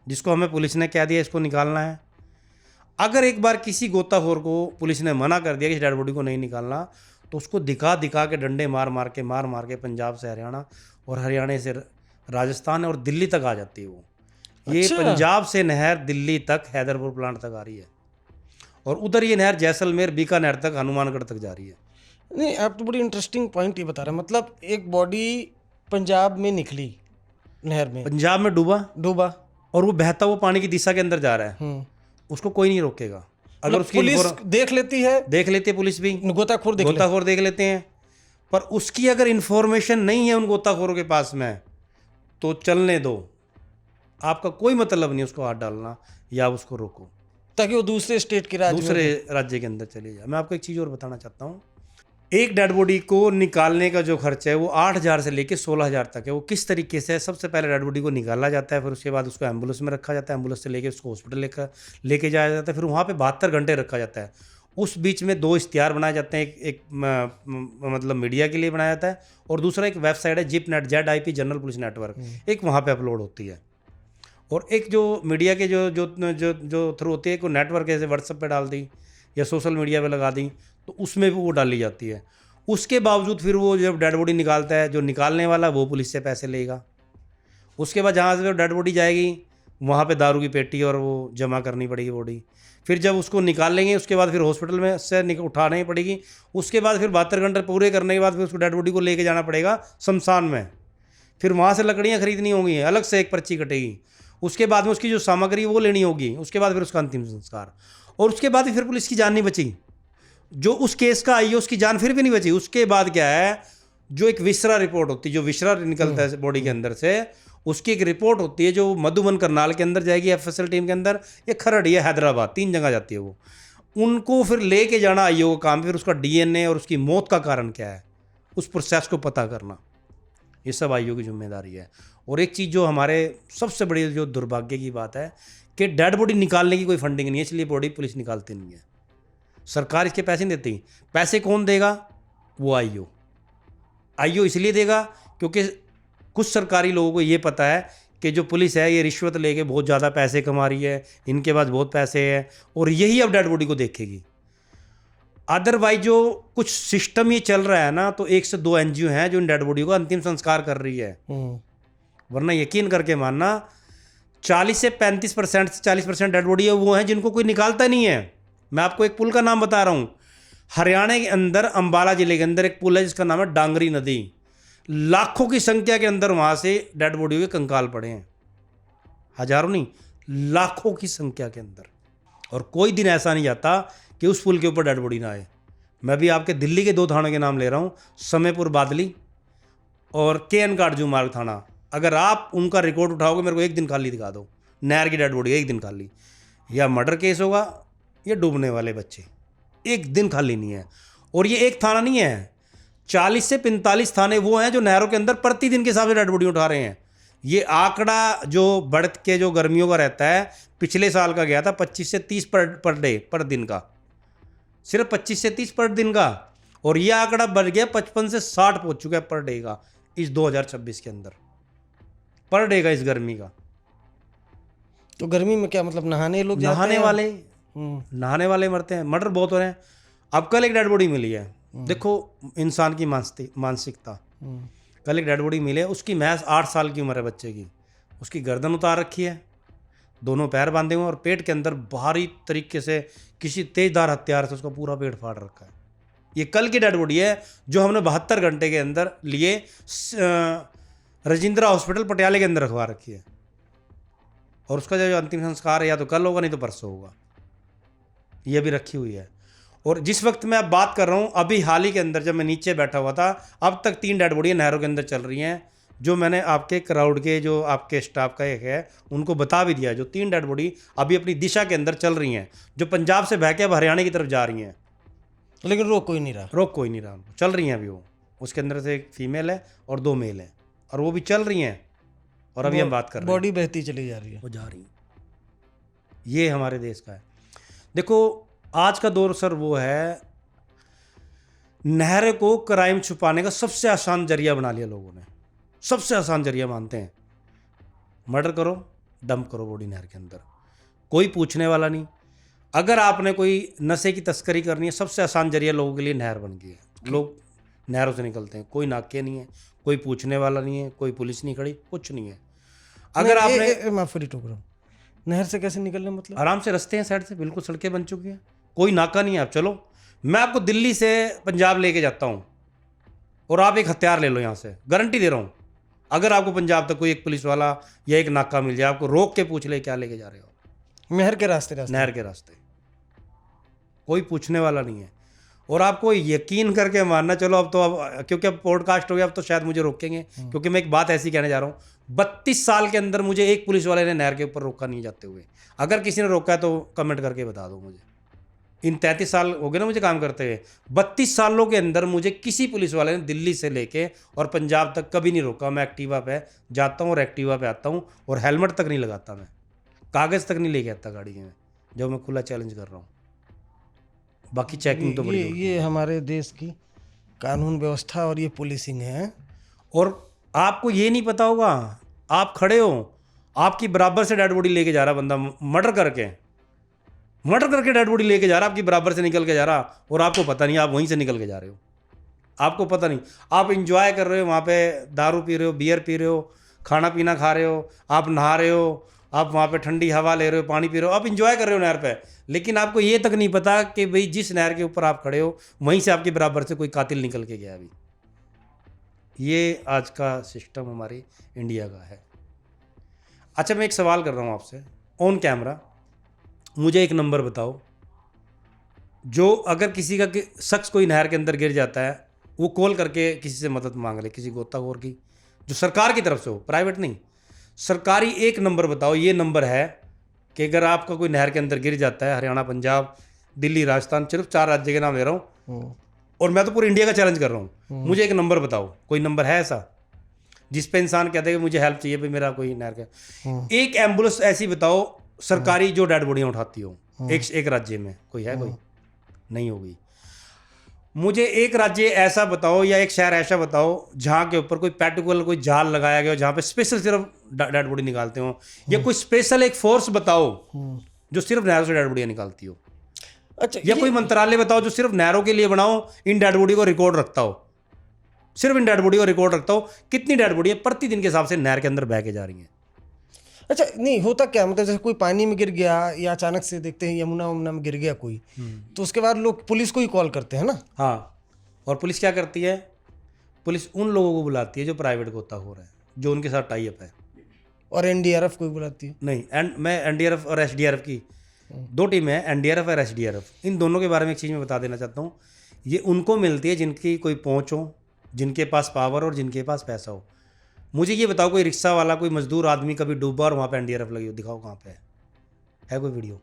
जिसको हमें पुलिस ने कह दिया इसको निकालना है। अगर एक बार किसी गोताखोर को पुलिस ने मना कर दिया कि डेड बॉडी को नहीं निकालना, तो उसको दिखा दिखा के डंडे मार मार के पंजाब से हरियाणा और हरियाणा से राजस्थान और दिल्ली तक आ जाती है वो। ये अच्छा। पंजाब से नहर दिल्ली तक हैदरपुर प्लांट तक आ रही है और उधर ये नहर जैसलमेर बीकानेर तक हनुमानगढ़ तक जा रही है। नहीं, आप तो बड़ी इंटरेस्टिंग पॉइंट ये बता रहे हैं। मतलब एक बॉडी पंजाब में निकली, नहर में पंजाब में डूबा और वो बहता हुआ पानी की दिशा के अंदर जा रहा है, उसको कोई नहीं रोकेगा। अगर उसकी पुलिस देख लेती है पुलिस भी, गोताखोर देख लेते हैं, पर उसकी अगर इंफॉर्मेशन नहीं है उन गोताखोरों के पास में तो चलने दो, आपका कोई मतलब नहीं उसको हाथ डालना या उसको रोको, ताकि वो दूसरे स्टेट के दूसरे राज्य के अंदर चले जाए। मैं आपको एक चीज़ और बताना चाहता हूँ, एक डेड बॉडी को निकालने का जो खर्चा है वो 8,000 से लेके 16,000 तक है। वो किस तरीके से है, सबसे पहले डेड बॉडी को निकाला जाता है, फिर उसके बाद उसको एम्बुलेंस में रखा जाता है, एम्बुलेंस से लेके उसको हॉस्पिटल लेके जाया जाता है, फिर वहाँ पे 72 घंटे रखा जाता है। उस बीच में 2 इश्तिहार बनाए जाते हैं, एक मतलब मीडिया के लिए बनाया जाता है और दूसरा एक वेबसाइट है जिपनेट, ZIP जनरल पुलिस नेटवर्क, एक वहाँ पर अपलोड होती है। और एक जो मीडिया के जो थ्रू होती है, कोई नेटवर्क ऐसे व्हाट्सएप पे डाल दी या सोशल मीडिया पे लगा दी तो उसमें भी वो डाली जाती है। उसके बावजूद फिर वो जब डेड बॉडी निकालता है, जो निकालने वाला वो पुलिस से पैसे लेगा। उसके बाद जहाँ से डेड बॉडी जाएगी वहाँ पे दारू की पेटी और वो जमा करनी पड़ेगी बॉडी। फिर जब उसको निकाल लेंगे उसके बाद फिर हॉस्पिटल में से उठानी पड़ेगी। उसके बाद फिर 72 घंटे पूरे करने के बाद फिर उसको डेड बॉडी को लेके जाना पड़ेगा शमशान में। फिर वहाँ से लकड़ियाँ खरीदनी होंगी, अलग से एक पर्ची कटेगी। उसके बाद में उसकी जो सामग्री वो लेनी होगी। उसके बाद फिर उसका अंतिम संस्कार, और उसके बाद फिर पुलिस की जान नहीं बची। जो उस केस का आई है उसकी जान फिर भी नहीं बची। उसके बाद क्या है, जो एक विसरा रिपोर्ट होती है, जो विसरा निकलता है बॉडी के अंदर से, उसकी एक रिपोर्ट होती है जो मधुबन करनाल के अंदर जाएगी, FSL टीम के अंदर, ये खरड़ या हैदराबाद, 3 जगह जाती है वो। उनको फिर लेके जाना आईओ का काम, फिर उसका DNA और उसकी मौत का कारण क्या है उस प्रोसेस को पता करना, ये सब आईओ की जिम्मेदारी है। और एक चीज़ जो हमारे सबसे बड़ी जो दुर्भाग्य की बात है कि डेड बॉडी निकालने की कोई फंडिंग नहीं है, इसलिए बॉडी पुलिस निकालती नहीं है। सरकार इसके पैसे नहीं देती। पैसे कौन देगा, वो आईओ इसलिए देगा क्योंकि कुछ सरकारी लोगों को ये पता है कि जो पुलिस है ये रिश्वत लेके बहुत ज़्यादा पैसे कमा रही है, इनके पास बहुत पैसे हैं, और यही अब डेड बॉडी को देखेगी। अदरवाइज जो कुछ सिस्टम ये चल रहा है ना, तो 1 से 2 NGO हैं जो इन डेड बॉडी को अंतिम संस्कार कर रही है। वरना यकीन करके मानना 40 से 35% से 40% डेड बॉडी है वो हैं जिनको कोई निकालता नहीं है। मैं आपको एक पुल का नाम बता रहा हूँ, हरियाणा के अंदर अंबाला जिले के अंदर एक पुल है जिसका नाम है डांगरी नदी। लाखों की संख्या के अंदर वहाँ से डेड बॉडी के कंकाल पड़े हैं, हजारों नहीं लाखों की संख्या के अंदर, और कोई दिन ऐसा नहीं जाता कि उस पुल के ऊपर डेड बॉडी ना आए। मैं भी आपके दिल्ली के 2 थानों के नाम ले रहा हूँ, समयपुर बादली और KN काटजू मार्ग थाना। अगर आप उनका रिकॉर्ड उठाओगे, मेरे को एक दिन खाली दिखा दो नहर की डेड बॉडी, एक दिन खाली, या मर्डर केस होगा या डूबने वाले बच्चे, एक दिन खाली नहीं है। और ये एक थाना नहीं है, 40 से 45 थाने वो हैं जो नहरों के अंदर प्रतिदिन के हिसाब से डेड बॉडी उठा रहे हैं। ये आंकड़ा जो बढ़ के जो गर्मियों का रहता है, पिछले साल का गया था 25 से 30 पर डे, पर दिन का, सिर्फ 25 से 30 पर दिन का, और ये आंकड़ा बढ़ गया 55 से 60 पहुंच चुका है पर डे का इस 2026 के अंदर, पर डे का इस गर्मी का। तो गर्मी में क्या मतलब, नहाने लोग जाते हैं? नहाने वाले मरते हैं, मर्डर बहुत हो रहे हैं। अब कल एक डेड बॉडी मिली है, देखो इंसान की मानसिकता। कल एक डेड बॉडी मिली है, उसकी महज 8 साल की उम्र है बच्चे की, उसकी गर्दन उतार रखी है, दोनों पैर बांधे हुए हैं, और पेट के अंदर भारी तरीके से किसी तेजदार हथियार से उसका पूरा पेट फाड़ रखा है। ये कल की डेड बॉडी है जो हमने 72 घंटे के अंदर लिए रजिंद्रा हॉस्पिटल पटियाले के अंदर रखवा रखी है। और उसका जो अंतिम संस्कार है या तो कल होगा नहीं तो परसों होगा। ये भी रखी हुई है। और जिस वक्त मैं अब बात कर रहा हूँ, अभी हाल ही के अंदर जब मैं नीचे बैठा हुआ था, अब तक 3 डेड बॉडी नहरों के अंदर चल रही हैं, जो मैंने आपके क्राउड के जो आपके स्टाफ का एक है उनको बता भी दिया। जो 3 डेड बॉडी अभी अपनी दिशा के अंदर चल रही हैं, जो पंजाब से बह के अब हरियाणा की तरफ जा रही हैं, लेकिन रोक कोई नहीं रहा। रोक कोई नहीं रहा, चल रही हैं अभी वो। उसके अंदर से एक फीमेल है और 2 मेल हैं, और वो भी चल रही हैं। और अभी हम बात कर रहे हैं, बॉडी बहती चली जा रही है, वो जा रही है। ये हमारे देश का है। देखो आज का दौर सर वो है, नहर को क्राइम छुपाने का सबसे आसान जरिया बना लिया लोगों ने। सबसे आसान जरिया मानते हैं। मर्डर करो, डंप करो बॉडी नहर के अंदर, कोई पूछने वाला नहीं। अगर आपने कोई नशे की तस्करी करनी है, सबसे आसान जरिया लोगों के लिए नहर बन गई है। लोग नहरों से निकलते हैं, कोई नाके नहीं है, कोई पूछने वाला नहीं है, कोई पुलिस नहीं खड़ी, कुछ नहीं है। अगर आपने माफ टोक रहा हूँ, नहर से कैसे निकलने मतलब? आराम से रास्ते हैं साइड से, बिल्कुल सड़कें बन चुकी हैं, कोई नाका नहीं है। आप चलो, मैं आपको दिल्ली से पंजाब लेके जाता हूँ और आप एक हथियार ले लो यहाँ से, गारंटी दे रहा हूँ। अगर आपको पंजाब तक कोई एक पुलिस वाला या एक नाका मिल जाए, आपको रोक के पूछ ले क्या लेके जा रहे हो। नहर के रास्ते नहर के रास्ते कोई पूछने वाला नहीं है। और आपको यकीन करके मानना, चलो अब तो अब क्योंकि अब पॉडकास्ट हो गया, अब तो शायद मुझे रोकेंगे, क्योंकि मैं एक बात ऐसी कहने जा रहा हूँ, 32 साल के अंदर मुझे एक पुलिस वाले ने नहर के ऊपर रोका नहीं जाते हुए। अगर किसी ने रोका है तो कमेंट करके बता दो मुझे। इन 33 साल हो गए ना मुझे काम करते हुए, 32 सालों के अंदर मुझे किसी पुलिस वाले ने दिल्ली से लेके और पंजाब तक कभी नहीं रोका। मैं एक्टिवा पे जाता हूँ और एक्टिवा पे आता हूँ, और हेलमेट तक नहीं लगाता, मैं कागज़ तक नहीं लेके आता गाड़ी में, जो मैं खुला चैलेंज कर रहा हूँ। बाकी चेकिंग तो बड़ी ये हमारे देश की कानून व्यवस्था और ये पुलिसिंग है। और आपको ये नहीं पता होगा, आप खड़े हो, आपकी बराबर से डेड बॉडी लेके जा रहा बंदा, मर्डर करके डेड बॉडी लेके जा रहा, आपकी बराबर से निकल के जा रहा, और आपको पता नहीं, आप वहीं से निकल के जा रहे हो, आपको पता नहीं। आप इंजॉय कर रहे हो, वहाँ पे दारू पी रहे हो, बियर पी रहे हो, खाना पीना खा रहे हो, आप नहा रहे हो, आप वहाँ पे ठंडी हवा ले रहे हो, पानी पी रहे हो, आप इंजॉय कर रहे हो नहर पे। लेकिन आपको ये तक नहीं पता कि भाई जिस नहर के ऊपर आप खड़े हो, वहीं से आपके बराबर से कोई कातिल निकल के गया अभी। ये आज का सिस्टम हमारे इंडिया का है। अच्छा, मैं एक सवाल कर रहा हूँ आपसे ऑन कैमरा, मुझे एक नंबर बताओ, जो अगर किसी का शख्स कोई नहर के अंदर गिर जाता है, वो कॉल करके किसी से मदद मांग ले, किसी गोताखोर की, जो सरकार की तरफ से हो, प्राइवेट नहीं, सरकारी एक नंबर बताओ। ये नंबर है कि अगर आपका कोई नहर के अंदर गिर जाता है, हरियाणा, पंजाब, दिल्ली, राजस्थान, सिर्फ 4 राज्य के नाम ले रहा हूँ, और मैं तो पूरे इंडिया का चैलेंज कर रहा हूँ, मुझे एक नंबर बताओ। कोई नंबर है ऐसा जिस पे इंसान कहते हैं कि मुझे हेल्प चाहिए, भाई मेरा कोई नहर का। एक एम्बुलेंस ऐसी बताओ सरकारी जो डेड बॉडियाँ उठाती हो, एक राज्य में कोई है? कोई नहीं होगी। मुझे एक राज्य ऐसा बताओ या एक शहर ऐसा बताओ जहाँ के ऊपर कोई पर्टिकुलर कोई जाल लगाया गया हो, जहाँ पे स्पेशल सिर्फ डेड बॉडी निकालते हो, या कोई स्पेशल एक फोर्स बताओ जो सिर्फ नहरों से डेड बॉडियाँ निकालती हो। अच्छा, या कोई मंत्रालय बताओ जो सिर्फ नहरों के लिए बनाओ, इन डेड बॉडी को रिकॉर्ड रखता हो, सिर्फ इन डेड बॉडी को रिकॉर्ड रखता हो, कितनी डेड बॉडी है प्रतिदिन के हिसाब से नहर के अंदर बह के जा रही हैं। अच्छा, नहीं होता क्या, मतलब जैसे कोई पानी में गिर गया या अचानक से देखते हैं यमुना वमुना में गिर गया कोई, तो उसके बाद लोग पुलिस को ही कॉल करते हैं ना? हाँ, और पुलिस क्या करती है? पुलिस उन लोगों को बुलाती है जो प्राइवेट गोताखोर है, जो उनके साथ टाई अप है। और एनडीआरएफ को भी बुलाती है? नहीं, मैं एनडीआरएफ और एसडीआरएफ की 2 टीमें हैं, एनडीआरएफ और एसडीआरएफ। इन दोनों के बारे में एक चीज़ मैं बता देना चाहता हूँ। ये उनको मिलती है जिनकी कोई पहुँच हो, जिनके पास पावर और जिनके पास पैसा हो। मुझे ये बताओ, कोई रिक्शा वाला, कोई मजदूर आदमी कभी डूबा और वहाँ पे एनडीआरएफ लगी हो? दिखाओ कहाँ पे है कोई वीडियो?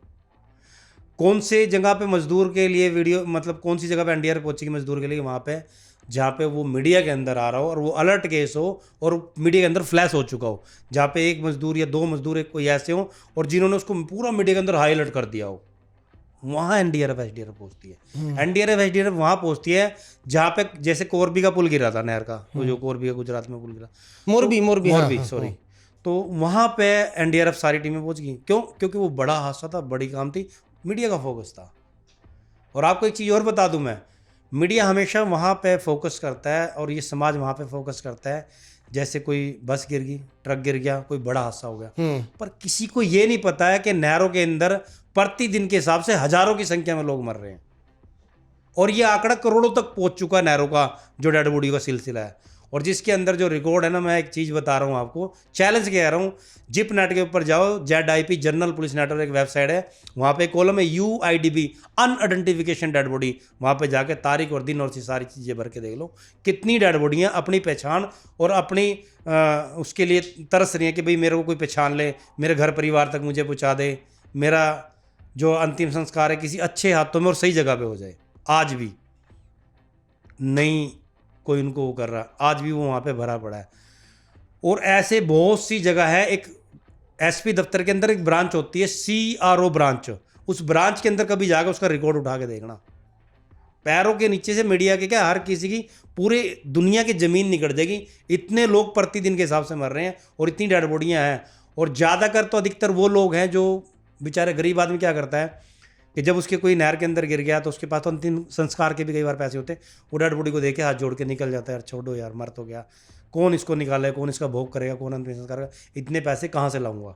कौन से जगह पे मजदूर के लिए वीडियो, मतलब कौन सी जगह पे एनडीआरएफ पहुंचेगी मजदूर के लिए? वहाँ पे जहाँ पे वो मीडिया के अंदर आ रहा हो और वो अलर्ट केस हो और मीडिया के अंदर फ्लैश हो चुका हो, जहाँ पे एक मजदूर या 2 मजदूर एक कोई ऐसे हो और जिन्होंने उसको पूरा मीडिया के अंदर हाई अलर्ट कर दिया हो, वहाँ एनडीआरएफ एसडीआरएफ पहुँचती है। एनडीआरएफ एसडीआरएफ वहाँ पहुँचती है जहाँ पे, जैसे कोरबी का पुल गिरा था नहर का, तो जो कोरबी का गुजरात में पुल गिरा, मोरबी सॉरी, तो वहाँ पे एनडीआरएफ सारी टीमें पहुँच गई। क्यों? क्योंकि वो बड़ा हादसा था, बड़ी काम थी, मीडिया का फोकस था। और आपको एक चीज़ और बता दूं मैं, मीडिया हमेशा वहाँ पे फोकस करता है और ये समाज वहाँ पे फोकस करता है, जैसे कोई बस गिर गई, ट्रक गिर गया, कोई बड़ा हादसा हो गया, पर किसी को ये नहीं पता है कि नहरों के अंदर प्रतिदिन के हिसाब से हजारों की संख्या में लोग मर रहे हैं। और ये आंकड़ा करोड़ों तक पहुंच चुका है नहरों का जो डेड बॉडी का सिलसिला है। और जिसके अंदर जो रिकॉर्ड है ना, मैं एक चीज़ बता रहा हूँ आपको, चैलेंज कह रहा हूँ, जिप नेट के ऊपर जाओ, ZIP जनरल पुलिस नेटवर्क एक वेबसाइट है, वहाँ पे कॉलम है UIDB अनआइडेंटिफिकेशन डेड बॉडी। वहाँ पे जाके तारीख और दिन और सी सारी चीज़ें भर के देख लो, कितनी डेड बॉडियाँ अपनी पहचान और अपनी उसके लिए तरस रही हैं कि भाई मेरे को कोई पहचान ले, मेरे घर परिवार तक मुझे पहुँचा दे, मेरा जो अंतिम संस्कार है किसी अच्छे हाथों में और सही जगह पे हो जाए। आज भी नहीं कोई उनको वो कर रहा, आज भी वो वहाँ पे भरा पड़ा है। और ऐसे बहुत सी जगह है। एक SP दफ्तर के अंदर एक ब्रांच होती है, CRO ब्रांच, उस ब्रांच के अंदर कभी जाकर उसका रिकॉर्ड उठा के देखना। पैरों के नीचे से मीडिया के क्या, हर किसी की पूरे दुनिया की ज़मीन निकल जाएगी, इतने लोग प्रतिदिन के हिसाब से मर रहे हैं और इतनी डेड बॉडियाँ हैं। और ज़्यादातर तो अधिकतर वो लोग हैं जो बेचारे गरीब आदमी क्या करता है कि जब उसके कोई नहर के अंदर गिर गया तो उसके पास तो अंतिम संस्कार के भी कई बार पैसे होते हैं, वो डेड बॉडी को देख के हाथ जोड़ के निकल जाता है, यार छोड़ो यार, मर तो गया, कौन इसको निकाले, कौन इसका भोग करेगा, कौन अंतिम संस्कार करेगा, इतने पैसे कहाँ से लाऊंगा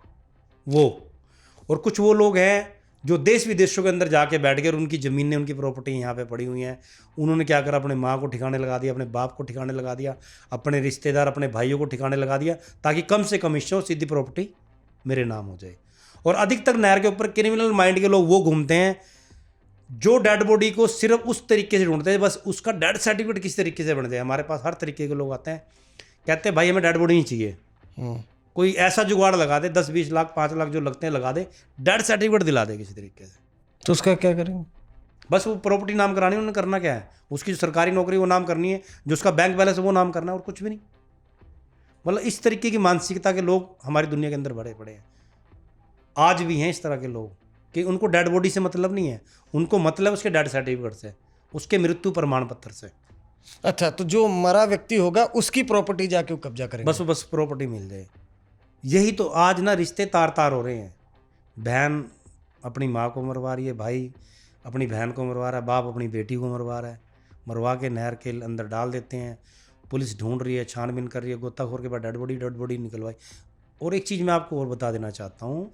वो। और कुछ वो लोग हैं जो देश विदेशों के अंदर जाके बैठ गए और उनकी ज़मीनें, उनकी प्रॉपर्टी यहाँ पे पड़ी हुई हैं, उन्होंने क्या करा, अपने माँ को ठिकाने लगा दिया, अपने बाप को ठिकाने लगा दिया, अपने रिश्तेदार अपने भाइयों को ठिकाने लगा दिया, ताकि कम से कम हिस्सा सीधी प्रॉपर्टी मेरे नाम हो जाए। और अधिकतर नहर के ऊपर क्रिमिनल माइंड के लोग वो घूमते हैं जो डेड बॉडी को सिर्फ उस तरीके से ढूंढते हैं, बस उसका डेड सर्टिफिकेट किस तरीके से बन जाए। हमारे पास हर तरीके के लोग आते हैं, कहते हैं भाई हमें डेड बॉडी नहीं चाहिए, कोई ऐसा जुगाड़ लगा दे, 10-20 लाख 5 लाख जो लगते हैं लगा दे, डेड सर्टिफिकेट दिला दे किसी तरीके से। तो उसका क्या करेंगे? बस वो प्रॉपर्टी नाम करानी, उन्होंने करना क्या है, उसकी जो सरकारी नौकरी वो नाम करनी है, जो उसका बैंक बैलेंस है वो नाम करना है, और कुछ भी नहीं। मतलब इस तरीके की मानसिकता के लोग हमारी दुनिया के अंदर बड़े पड़े हैं। आज भी हैं इस तरह के लोग कि उनको डेड बॉडी से मतलब नहीं है, उनको मतलब उसके डेड सर्टिफिकेट से, उसके मृत्यु प्रमाण पत्र से। अच्छा, तो जो मरा व्यक्ति होगा उसकी प्रॉपर्टी जाके वो कब्जा करेंगे? बस प्रॉपर्टी मिल जाए। यही तो आज ना रिश्ते तार तार हो रहे हैं। बहन अपनी माँ को मरवा रही है, भाई अपनी बहन को मरवा रहा है, बाप अपनी बेटी को मरवा रहा है, मरवा के नहर के अंदर डाल देते हैं। पुलिस ढूंढ रही है, छानबीन कर रही है, गोताखोर के बाद डेड बॉडी निकलवाई। और एक चीज़ मैं आपको और बता देना चाहता हूँ,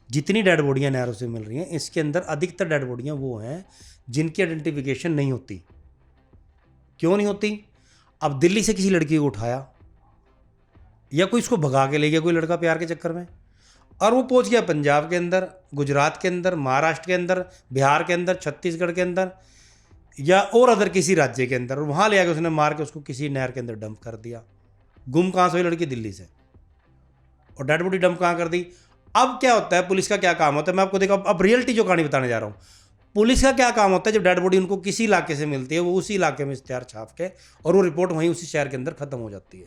जितनी डेड बॉडियाँ नहरों से मिल रही हैं, इसके अंदर अधिकतर डेड बॉडियाँ वो हैं जिनकी आइडेंटिफिकेशन नहीं होती। क्यों नहीं होती? अब दिल्ली से किसी लड़की को उठाया या कोई इसको भगा के ले गया, कोई लड़का प्यार के चक्कर में, और वो पहुंच गया पंजाब के अंदर, गुजरात के अंदर, महाराष्ट्र के अंदर, बिहार के अंदर, छत्तीसगढ़ के अंदर, या और अदर किसी राज्य के अंदर, और वहाँ ले आके उसने मार के उसको किसी नहर के अंदर डंप कर दिया। गुम कहाँ से हुई लड़की? दिल्ली से। और डेड बॉडी डंप कहाँ कर दी? अब क्या होता है, पुलिस का क्या काम होता है, मैं आपको देखो अब रियलिटी जो कहानी बताने जा रहा हूँ। पुलिस का क्या काम होता है, जब डेड बॉडी उनको किसी इलाके से मिलती है, वो उसी इलाके में इश्तेहार छाप के और वो रिपोर्ट वहीं उसी शहर के अंदर ख़त्म हो जाती है।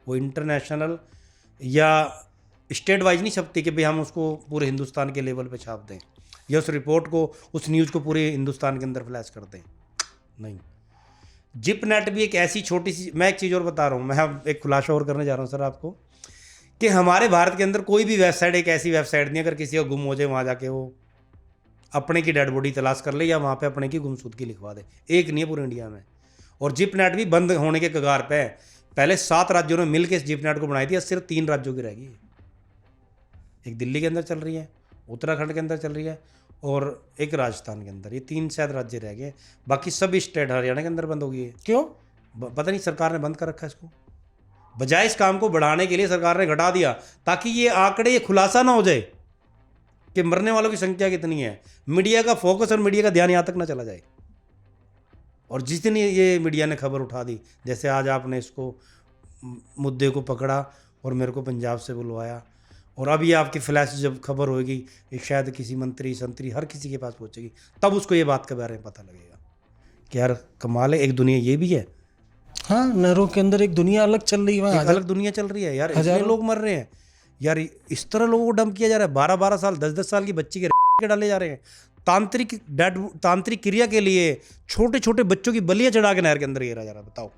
वो इंटरनेशनल या स्टेट वाइज नहीं छपती कि भाई हम उसको पूरे हिंदुस्तान के लेवल पे छाप दें, या उस रिपोर्ट को, उस न्यूज़ को पूरे हिंदुस्तान के अंदर फ्लैश कर दें। नहीं, जिप नेट भी एक ऐसी छोटी सी, मैं एक चीज़ और बता रहा हूँ, मैं एक खुलासा और करने जा रहा हूँ सर आपको, कि हमारे भारत के अंदर कोई भी वेबसाइट एक ऐसी वेबसाइट नहीं, अगर किसी का गुम हो जाए वहाँ जाके वो अपने की डेड बॉडी तलाश कर ले या वहाँ पे अपने की गुमशुदगी लिखवा दे। एक नहीं है पूरे इंडिया में। और जिप नेट भी बंद होने के कगार पे है। पहले 7 राज्यों ने मिलकर इस जिप नेट को बनाई थी, सिर्फ 3 राज्यों की रहेगी। एक दिल्ली के अंदर चल रही है, उत्तराखंड के अंदर चल रही है, और एक राजस्थान के अंदर। ये 3 शायद राज्य रह गए, बाकी सभी स्टेट हरियाणा के अंदर बंद हो गई है। क्यों? पता नहीं, सरकार ने बंद कर रखा है इसको। बजाय इस काम को बढ़ाने के लिए सरकार ने घटा दिया, ताकि ये आंकड़े, ये खुलासा ना हो जाए कि मरने वालों की संख्या कितनी है। मीडिया का फोकस और मीडिया का ध्यान यहाँ तक ना चला जाए। और जिस दिन ये मीडिया ने खबर उठा दी, जैसे आज आपने इसको मुद्दे को पकड़ा और मेरे को पंजाब से बुलवाया, और अब ये आपकी फ्लैश जब खबर होगी, शायद किसी मंत्री संतरी हर किसी के पास पहुँचेगी, तब उसको ये बात के बारे में पता लगेगा कि यार कमाल है, एक दुनिया ये भी है। हाँ, नहरों के अंदर एक दुनिया अलग चल रही है, अलग दुनिया चल रही है यार। इतने लोग मर रहे हैं यार, इस तरह लोगों को डंप किया जा रहा है। 12-12 साल 10-10 साल की बच्ची के डाले जा रहे हैं। तांत्रिक क्रिया के लिए छोटे छोटे बच्चों की बलियां चढ़ा के नहर के अंदर गिरा जा रहा है। बताओ,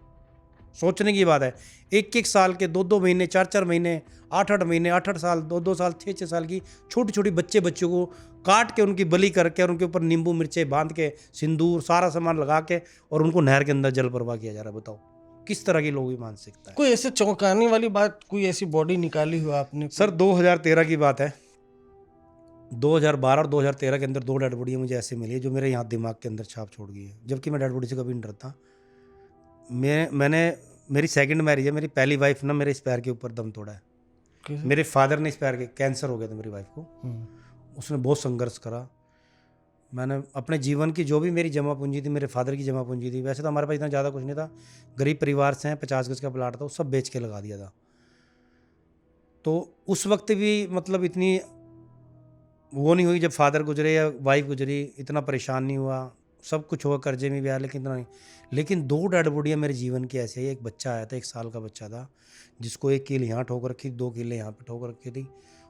सोचने की बात है। 1-1 साल के, 2-2 महीने, 4-4 महीने, 8-8 महीने, 8-8 साल, 2-2 साल, 6-6 साल की छोटी छोटी बच्चों को काट के उनकी बलि करके और उनके ऊपर नींबू मिर्चें बांध के, सिंदूर सारा सामान लगा के, और उनको नहर के अंदर जल प्रवाह किया जा रहा है। बताओ किस तरह की लोगों की मानसिकता है। कोई ऐसे चौंकाने वाली बात, कोई ऐसी बॉडी निकाली हुआ आपने? सर 2013 की बात है, 2012 और 2013 के अंदर 2 डेड बॉडियाँ मुझे ऐसे मिली है जो मेरे यहाँ दिमाग के अंदर छाप छोड़ गई है, जबकि मैं डेड बॉडी से कभी नहीं डरता। मैंने मेरी सेकंड मैरिज है, मेरी पहली वाइफ ना मेरे इस पैर के ऊपर दम तोड़ा है। कैसे? मेरे फादर ने इस पैर के कैंसर हो गया था मेरी वाइफ को, उसने बहुत संघर्ष करा। मैंने अपने जीवन की जो भी मेरी जमा पूंजी थी, मेरे फादर की जमा पूंजी थी, वैसे तो हमारे पास इतना ज़्यादा कुछ नहीं था, गरीब परिवार से हैं, 50 गज का प्लाट था, वो सब बेच के लगा दिया था। तो उस वक्त भी मतलब इतनी वो नहीं हुई, जब फादर गुजरे या वाइफ गुजरी इतना परेशान नहीं हुआ, सब कुछ हुआ, कर्जे में भी आया, लेकिन इतना नहीं। लेकिन 2 डेड बॉडियाँ मेरे जीवन की ऐसी है। एक बच्चा आया था, 1 साल का बच्चा था, जिसको 1 कील यहाँ ठोक रखी, 2 कीले यहाँ पे ठोक रखी थी,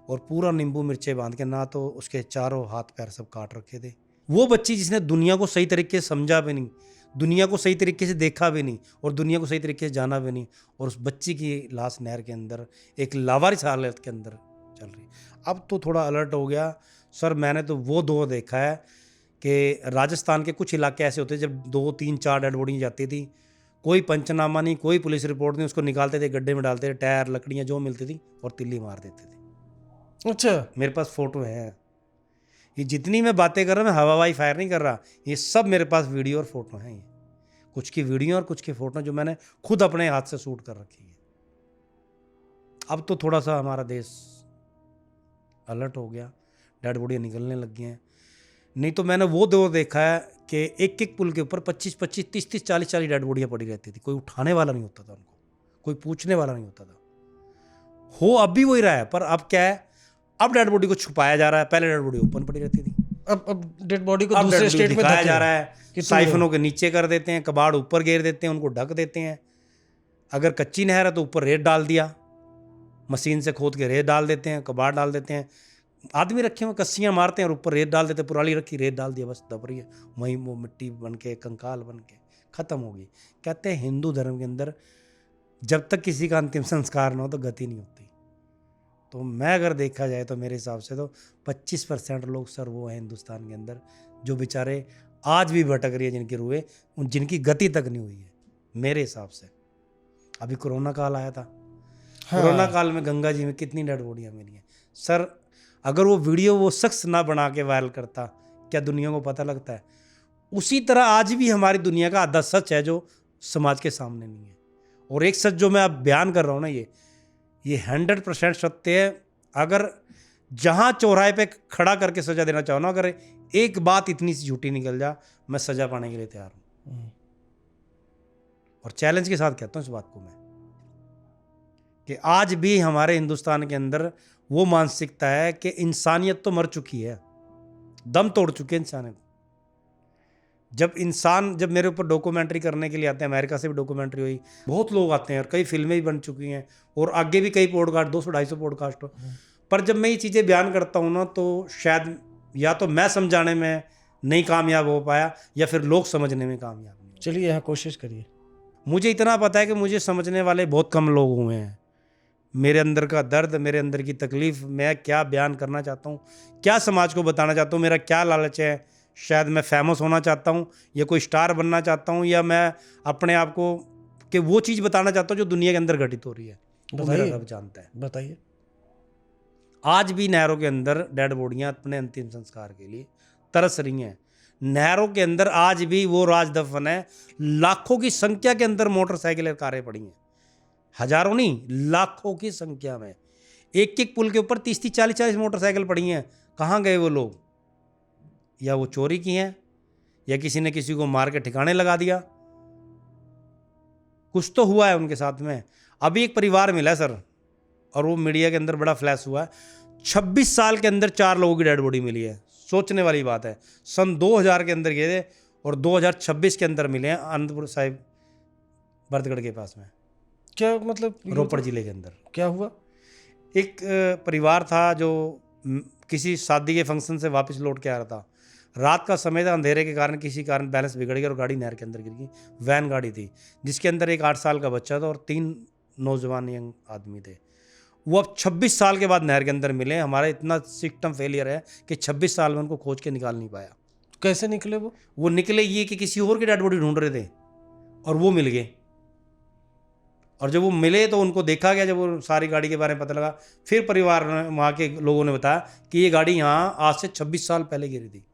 और पूरा नींबू मिर्चे बांध के, ना तो उसके चारों हाथ पैर सब काट रखे थे। वो बच्ची जिसने दुनिया को सही तरीके से समझा भी नहीं, दुनिया को सही तरीके से देखा भी नहीं, और दुनिया को सही तरीके से जाना भी नहीं, और उस बच्ची की लाश नहर के अंदर एक लावारिस हालत के अंदर चल रही। अब तो थोड़ा अलर्ट हो गया सर। मैंने तो वो दौर देखा है कि राजस्थान के कुछ इलाके ऐसे होते जब 2, 3, 4 डेड बॉडी जाती थी, कोई पंचनामा नहीं, कोई पुलिस रिपोर्ट नहीं, उसको निकालते थे, गड्ढे में डालते थे, टायर लकड़ियाँ जो मिलती थी और तिल्ली मार देते थे। अच्छा, मेरे पास फोटो है। ये जितनी मैं बातें कर रहा हूँ, मैं हवाई फायर नहीं कर रहा, ये सब मेरे पास वीडियो और फोटो हैं। ये कुछ की वीडियो और कुछ की फोटो जो मैंने खुद अपने हाथ से शूट कर रखी है। अब तो थोड़ा सा हमारा देश अलर्ट हो गया, डेड बॉडियाँ निकलने लग गई हैं। नहीं तो मैंने वो दौर देखा है कि एक पुल के ऊपर 25-25, 30-30, 40-40 डेड बॉडियाँ पड़ी रहती थी, कोई उठाने वाला नहीं होता था उनको, कोई पूछने वाला नहीं होता था। हो अब भी वही रहा है, पर अब क्या है, अब डेड बॉडी को छुपाया जा रहा है। पहले डेड बॉडी ओपन पड़ी रहती थी, अब डेड बॉडी को अब दूसरे डेड बॉडी स्टेट में दिखाया धकेल जा रहा है। साइफनों के नीचे कर देते हैं, कबाड़ ऊपर घेर देते हैं, उनको ढक देते हैं। अगर कच्ची नहर है तो ऊपर रेत डाल दिया, मशीन से खोद के रेत डाल देते हैं, कबाड़ डाल देते हैं। आदमी रखे हुए कस्सियाँ मारते हैं और ऊपर रेत डाल देते हैं, पुरानी रखी रेत डाल दिया, बस दब रही है वहीं, वो मिट्टी बन के कंकाल बन के ख़त्म हो गई। कहते हैं हिंदू धर्म के अंदर जब तक किसी का अंतिम संस्कार ना हो तो गति नहीं होती। तो मैं अगर देखा जाए तो मेरे हिसाब से तो 25% लोग सर वो हैं हिंदुस्तान के अंदर जो बेचारे आज भी भटक रही है, जिनकी रूहें जिनकी गति तक नहीं हुई है मेरे हिसाब से। अभी कोरोना काल आया था, हाँ। कोरोना काल में गंगा जी में कितनी डेड बॉडियाँ मिली हैं सर। अगर वो वीडियो वो शख्स ना बना के वायरल करता, क्या दुनिया को पता लगता है? उसी तरह आज भी हमारी दुनिया का आधा सच है जो समाज के सामने नहीं है। और एक सच जो मैं अब बयान कर रहा हूँ ना, ये 100% सत्य है। अगर जहाँ चौराहे पे खड़ा करके सजा देना चाहो ना, अगर एक बात इतनी सी झूठी निकल जा, मैं सजा पाने के लिए तैयार हूँ। और चैलेंज के साथ कहता हूँ इस बात को मैं, कि आज भी हमारे हिंदुस्तान के अंदर वो मानसिकता है कि इंसानियत तो मर चुकी है, दम तोड़ चुकी है इंसानियत। जब मेरे ऊपर डॉक्यूमेंट्री करने के लिए आते हैं, अमेरिका से भी डॉक्यूमेंट्री हुई, बहुत लोग आते हैं और कई फिल्में भी बन चुकी हैं और आगे भी कई पॉडकास्ट, 200-250 पॉडकास्ट हो। पर जब मैं ये चीज़ें बयान करता हूँ ना, तो शायद या तो मैं समझाने में नहीं कामयाब हो पाया या फिर लोग समझने में कामयाब नहीं। चलिए यहाँ कोशिश करिए। मुझे इतना पता है कि मुझे समझने वाले बहुत कम लोग हुए हैं। मेरे अंदर का दर्द, मेरे अंदर की तकलीफ़, मैं क्या बयान करना चाहता हूँ, क्या समाज को बताना चाहता हूँ, मेरा क्या लालच है। शायद मैं फेमस होना चाहता हूँ या कोई स्टार बनना चाहता हूँ, या मैं अपने आप को कि वो चीज़ बताना चाहता हूँ जो दुनिया के अंदर घटित हो रही है। वो मेरा रब जानता है। बताइए। आज भी नहरों के अंदर डेड बॉडियाँ अपने अंतिम संस्कार के लिए तरस रही हैं। नहरों के अंदर आज भी वो राज दफन है। लाखों की संख्या के अंदर मोटरसाइकिलें, कारें पड़ी हैं, हजारों नहीं, लाखों की संख्या में। एक पुल के ऊपर 30-30, 40-40 मोटरसाइकिल पड़ी हैं। कहाँ गए वो लोग? या वो चोरी की हैं, या किसी ने किसी को मार के ठिकाने लगा दिया। कुछ तो हुआ है उनके साथ में। अभी एक परिवार मिला है सर, और वो मीडिया के अंदर बड़ा फ्लैश हुआ है। 26 साल के अंदर 4 लोगों की डेड बॉडी मिली है। सोचने वाली बात है। सन 2000 के अंदर गए थे और 2026 के अंदर मिले हैं आनंदपुर साहिब, बरतगढ़ के पास में। क्या मतलब? रोपड़ जिले के अंदर क्या हुआ? एक परिवार था जो किसी शादी के फंक्शन से वापस लौट के आ रहा था। रात का समय था, अंधेरे के कारण किसी कारण बैलेंस बिगड़ गया और गाड़ी नहर के अंदर गिर गई। वैन गाड़ी थी जिसके अंदर एक 8 साल का बच्चा था और 3 नौजवान यंग आदमी थे। वो अब 26 साल के बाद नहर के अंदर मिले। हमारा इतना सिस्टम फेलियर है कि 26 साल में उनको खोज के निकाल नहीं पाया। कैसे निकले वो? निकले ये कि किसी और की डेड बॉडी ढूंढ रहे थे और वो मिल गए। और जब वो मिले तो उनको देखा गया, जब वो सारी गाड़ी के बारे में पता लगा, फिर परिवार ने, वहाँ के लोगों ने बताया कि ये गाड़ी यहाँ आज से 26 साल पहले गिरी थी।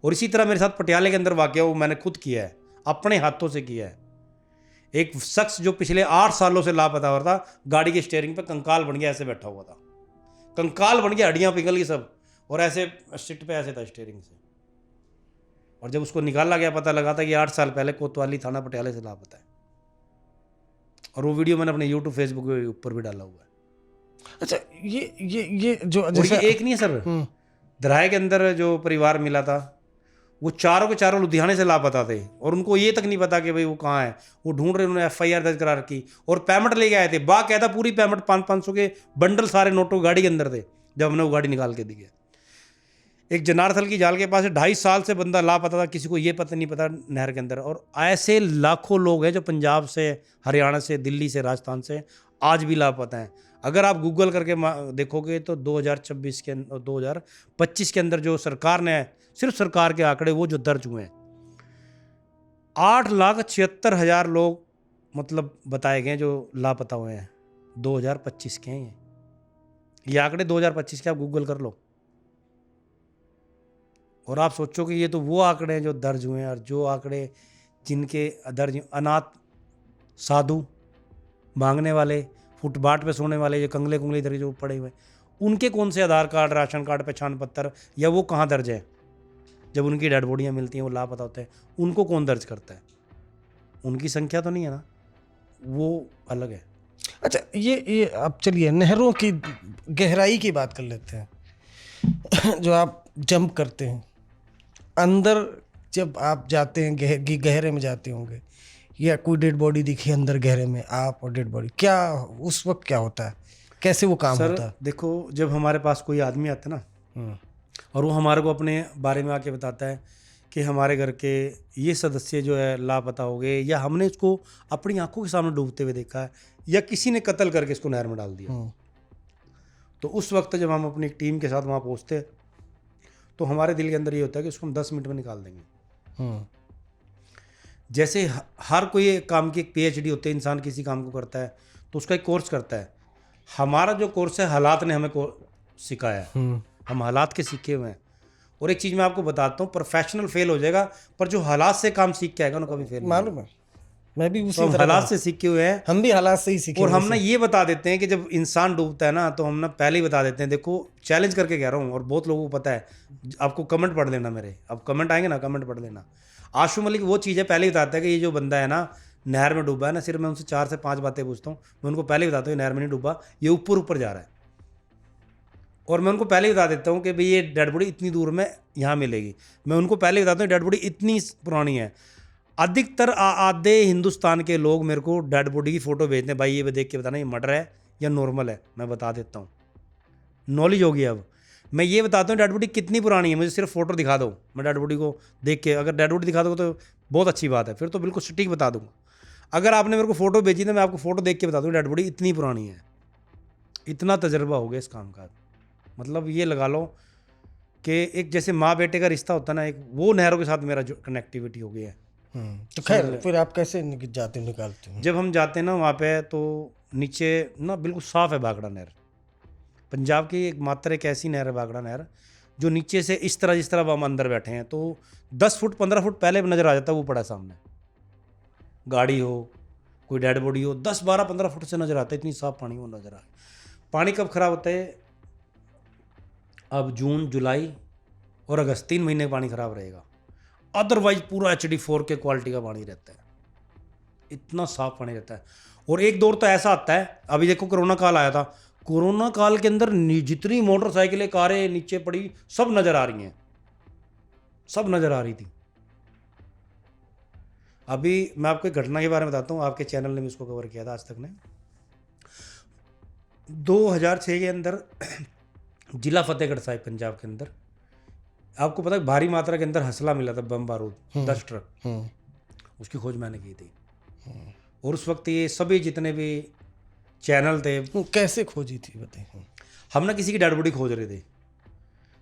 और इसी तरह मेरे साथ पटियाले के अंदर वाकया वो मैंने खुद किया है, अपने हाथों से किया है। एक शख्स जो पिछले 8 सालों से लापता हुआ था, गाड़ी के स्टीयरिंग पे कंकाल बन गया, ऐसे बैठा हुआ था, कंकाल बन गया, हड्डियाँ पिघल गई सब, और ऐसे सीट पे ऐसे था स्टीयरिंग से। और जब उसको निकाला गया, पता लगा था कि 8 साल पहले कोतवाली थाना पटियाले से लापता है। और वो वीडियो मैंने अपने यूट्यूब फेसबुक के ऊपर भी डाला हुआ है। अच्छा, ये जो और जैसे ये एक नहीं है सर, दराहे के अंदर जो परिवार मिला था, वो चारों के चारों लुधियाने से लापता थे, और उनको ये तक नहीं पता कि भाई वो कहाँ है। वो ढूंढ रहे, उन्होंने FIR दर्ज करा रखी, और पेमेंट लेके आए थे। कहता पूरी पेमेंट 500 के बंडल सारे नोटों गाड़ी के अंदर थे जब हमने वो गाड़ी निकाल के दी है। एक जनारथल की जाल के पास 2.5 साल से बंदा लापता था, किसी को ये पता नहीं पता नहर के अंदर। और ऐसे लाखों लोग हैं जो पंजाब से, हरियाणा से, दिल्ली से, राजस्थान से आज भी लापता हैं। अगर आप गूगल करके देखोगे तो 2026 के 2025 के अंदर जो सरकार ने, सिर्फ सरकार के आंकड़े वो जो दर्ज हुए हैं, 8,76,000 लोग मतलब बताए गए जो लापता हुए हैं। 2025 के हैं ये आंकड़े, 2025 के आप गूगल कर लो। और आप सोचो कि ये तो वो आंकड़े हैं जो दर्ज हुए हैं, और जो आंकड़े जिनके दर्ज, अनाथ, साधु, मांगने वाले, फुटपाथ पे सोने वाले, जो कंगले कुंगले इधर जो पड़े हुए, उनके कौन से आधार कार्ड, राशन कार्ड, पहचान पत्र या वो कहाँ दर्ज है? जब उनकी डेड बॉडियाँ मिलती हैं, वो लापता होते हैं, उनको कौन दर्ज करता है? उनकी संख्या तो नहीं है ना, वो अलग है। अच्छा, ये अब चलिए नहरों की गहराई की बात कर लेते हैं। जो आप जंप करते हैं अंदर, जब आप जाते हैं गहरे में जाते होंगे, या कोई डेड बॉडी दिखी अंदर गहरे में, आप और डेड बॉडी, क्या उस वक्त क्या होता है, कैसे वो काम होता है? देखो, जब हमारे पास कोई आदमी आता है ना, और वो हमारे को अपने बारे में आके बताता है कि हमारे घर के ये सदस्य जो है लापता हो गए, या हमने इसको अपनी आंखों के सामने डूबते हुए देखा है, या किसी ने कत्ल करके इसको नहर में डाल दिया, तो उस वक्त जब हम अपनी टीम के साथ वहाँ पहुँचते हैं, तो हमारे दिल के अंदर ये होता है कि उसको हम 10 मिनट में निकाल देंगे। जैसे हर कोई काम की एक PhD होती है, इंसान किसी काम को करता है तो उसका एक कोर्स करता है। हमारा जो कोर्स है, हालात ने हमें सिखाया है, हम हालात के सीखे हुए हैं। और एक चीज़ मैं आपको बताता हूँ, प्रोफेशनल फेल हो जाएगा, पर जो हालात से काम सीख के आएगा ना, कभी फेल नहीं। मालूम है, मैं भी उसी तरह हालात से सीखे हुए हैं, हम भी हालात से ही सीखे। और हम ना ये बता देते हैं कि जब इंसान डूबता है ना, तो हम ना पहले ही बता देते हैं, देखो चैलेंज करके कह रहा हूँ, और बहुत लोगों को पता है। आपको कमेंट पढ़ लेना मेरे, अब कमेंट आएंगे ना, कमेंट पढ़ लेना। आशु मलिक वो चीज़ है, पहले ही बताता है कि ये जो बंदा है ना नहर में डूबा है ना, सिर्फ मैं उनसे 4 से 5 बातें पूछता हूँ, मैं उनको पहले ही बताता हूँ नहर में नहीं डूबा, ये ऊपर जा रहा है। और मैं उनको पहले ही बता देता हूँ कि भाई ये डेड बॉडी इतनी दूर में यहाँ मिलेगी। मैं उनको पहले ही बताता हूँ डेड बॉडी इतनी पुरानी है। अधिकतर आधे हिंदुस्तान के लोग मेरे को डेड बॉडी की फ़ोटो भेजते हैं, भाई ये देख के बताना ये मर्डर है या नॉर्मल है। मैं बता देता हूँ, नॉलेज होगी। अब मैं ये बताता हूँ डेड बॉडी कितनी पुरानी है, मुझे सिर्फ फ़ोटो दिखा दो, मैं डेड बॉडी को देख के, अगर डेड बॉडी दिखा दो तो बहुत अच्छी बात है, फिर तो बिल्कुल सटीक बता दूँगा। अगर आपने मेरे को फ़ोटो भेजी तो मैं आपको फ़ोटो देख के बता दूँ डेड बॉडी इतनी पुरानी है। इतना तजर्बा हो गया इस काम का, मतलब ये लगा लो कि एक जैसे माँ बेटे का रिश्ता होता है ना, एक वो नहरों के साथ मेरा जो कनेक्टिविटी हो गई है। तो खैर फिर आप कैसे निकालते हैं? जब हम जाते हैं ना वहाँ पे, तो नीचे ना बिल्कुल साफ़ है भाखड़ा नहर। पंजाब की एक मात्र एक ऐसी नहर है भाखड़ा नहर, जो नीचे से इस तरह, जिस तरह हम अंदर बैठे हैं, तो 10 फुट 15 फुट पहले नज़र आ जाता है वो पड़ा सामने, गाड़ी हो, कोई डेड बॉडी हो, 10 12 15 फुट से नज़र आता है, इतनी साफ पानी वो नज़र आ। पानी कब ख़राब होता है? अब जून, जुलाई और अगस्त 3 महीने पानी ख़राब रहेगा, अदरवाइज पूरा HD4 के क्वालिटी का पानी रहता है, इतना साफ पानी रहता है। और एक दौर तो ऐसा आता है, अभी देखो कोरोना काल आया था, कोरोना काल के अंदर जितनी मोटरसाइकिलें, कारें नीचे पड़ी सब नज़र आ रही हैं, सब नज़र आ रही थी। अभी मैं आपको एक घटना के बारे में बताता हूँ, आपके चैनल ने भी इसको कवर किया था आज तक ने। 2006 के अंदर जिला फतेहगढ़ साहिब पंजाब के अंदर, आपको पता है भारी मात्रा के अंदर हसला मिला था, बम बारूद, 10 ट्रक, उसकी खोज मैंने की थी। और उस वक्त ये सभी जितने भी चैनल थे, कैसे खोजी थी बताइए? हम ना किसी की डेड बॉडी खोज रहे थे,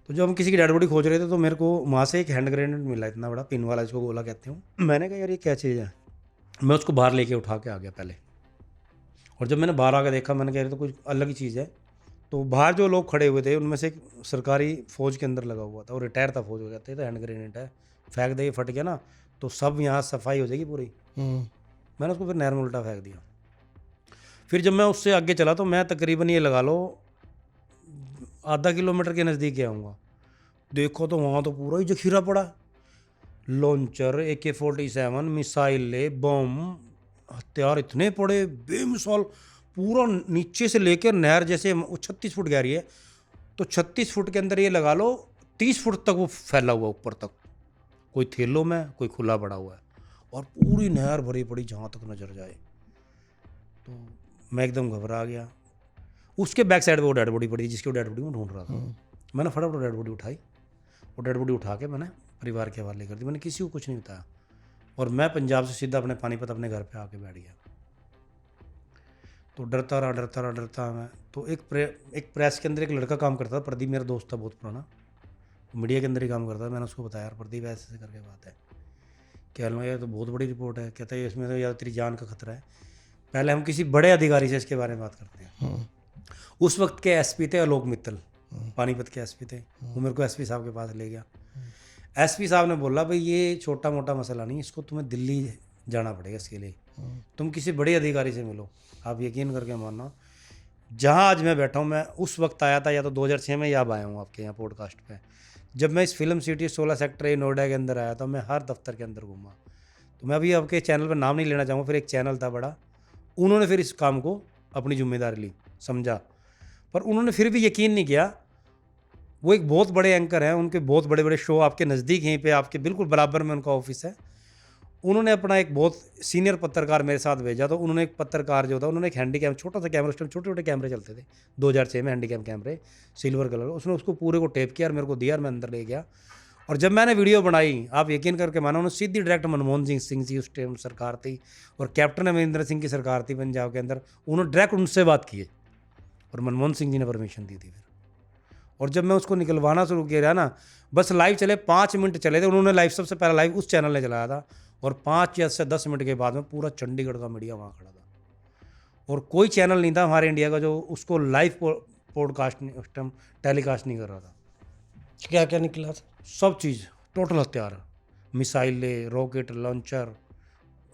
तो जब हम किसी की डेड बॉडी खोज रहे थे तो मेरे को वहाँ से एक हैंड ग्रेनेड मिला, इतना बड़ा पिन वाला, जिसको गोला कहते हो। मैंने कहा यार ये क्या चीज़ है, मैं उसको बाहर लेके उठा के आ गया पहले, और जब मैंने बाहर आकर देखा, मैंने कहा तो कुछ अलग ही चीज़ है। तो बाहर जो लोग खड़े हुए थे उनमें से एक सरकारी फ़ौज के अंदर लगा हुआ था, और रिटायर था फौज हो जाते, तो हैंड ग्रेनेड है, फेंक दे, फट गया ना तो सब यहाँ सफाई हो जाएगी पूरी। मैंने उसको फिर नहर में उल्टा फेंक दिया। फिर जब मैं उससे आगे चला तो मैं तकरीबन ये लगा लो आधा किलोमीटर के नज़दीक गया हूँगा। देखो तो वहाँ तो पूरा ही जखीरा पड़ा, लॉन्चर, AK-47, मिसाइलें, बम, हथियार इतने पड़े बेमिसाल। पूरा नीचे से लेकर नहर, जैसे वो 36 फुट गहरी है, तो 36 फुट के अंदर ये लगा लो 30 फुट तक वो फैला हुआ ऊपर तक, कोई थैलों में, कोई खुला पड़ा हुआ है, और पूरी नहर भरी पड़ी जहाँ तक नजर जाए। तो मैं एकदम घबरा गया। उसके बैक साइड पे वो डेड बॉडी पड़ी जिसकी वो डेड बॉडी मैं ढूंढ रहा था। मैंने फटाफट डेड बॉडी उठाई, वो डेड बॉडी उठा के मैंने परिवार के हवाले कर दी। मैंने किसी को कुछ नहीं बताया, और मैं पंजाब से सीधा अपने पानीपत अपने घर पे आके बैठ गया। तो डरता रहा मैं। तो एक प्रेस के अंदर एक लड़का काम करता था, प्रदीप, मेरा दोस्त था बहुत पुराना, मीडिया के अंदर ही काम करता था। मैंने उसको बताया, यार प्रदीप ऐसे करके बात है, कह लो यार तो बहुत बड़ी रिपोर्ट है। कहता है इसमें तो यार तेरी जान का खतरा है, पहले हम किसी बड़े अधिकारी से इसके बारे में बात करते हैं। उस वक्त के SP थे आलोक मित्तल, पानीपत के SP थे, वो मेरे को SP साहब के पास ले गया। SP साहब ने बोला भाई ये छोटा मोटा मसला नहीं, इसको तुम्हें दिल्ली जाना पड़ेगा इसके लिए, तुम किसी बड़े अधिकारी से मिलो। आप यकीन करके मानना, जहाँ आज मैं बैठा हूँ, मैं उस वक्त आया था या तो 2006 में, या अब आया हूँ आपके यहाँ पॉडकास्ट पे। जब मैं इस film city 16 sector A Noida के अंदर आया था, मैं हर दफ्तर के अंदर घूमा। तो मैं अभी आपके चैनल पर नाम नहीं लेना चाहूँगा, फिर एक चैनल था बड़ा, उन्होंने फिर इस काम को अपनी जिम्मेदारी ली, समझा, पर उन्होंने फिर भी यकीन नहीं किया। वो एक बहुत बड़े एंकर हैं, उनके बहुत बड़े बड़े शो आपके नज़दीक यहीं पे आपके बिल्कुल बराबर में उनका ऑफिस है। उन्होंने अपना एक बहुत सीनियर पत्रकार मेरे साथ भेजा। तो उन्होंने एक पत्रकार जो था, उन्होंने एक हैंडी छोटा सा कैमरा, उस टाइम छोटे छोटे कैमरे चलते थे 2006 में, हैंडी कैमरे सिल्वर कलर, उसने उसको पूरे को टेप किया और मेरे को दिया, और मैं अंदर ले गया। और जब मैंने वीडियो बनाई, आप यकीन करके मानो, उन्होंने सीधी डायरेक्ट मनमोहन सिंह जी उस टाइम सरकार थी, और कैप्टन अमरिंदर सिंह की सरकार थी पंजाब के अंदर, उन्होंने डायरेक्ट उनसे बात की है, और मनमोहन सिंह जी ने परमिशन दी थी फिर। और जब मैं उसको निकलवाना शुरू किया ना, बस लाइव चले 5 मिनट चले थे, उन्होंने लाइव सबसे पहला लाइव उस चैनल ने चलाया था, और 5 या 10 मिनट के बाद में पूरा चंडीगढ़ का मीडिया वहाँ खड़ा था, और कोई चैनल नहीं था हमारे इंडिया का जो उसको लाइव पॉडकास्ट उस टाइम टेलीकास्ट नहीं कर रहा था। क्या क्या निकला था? सब चीज़, टोटल हथियार, मिसाइलें, रॉकेट लॉन्चर,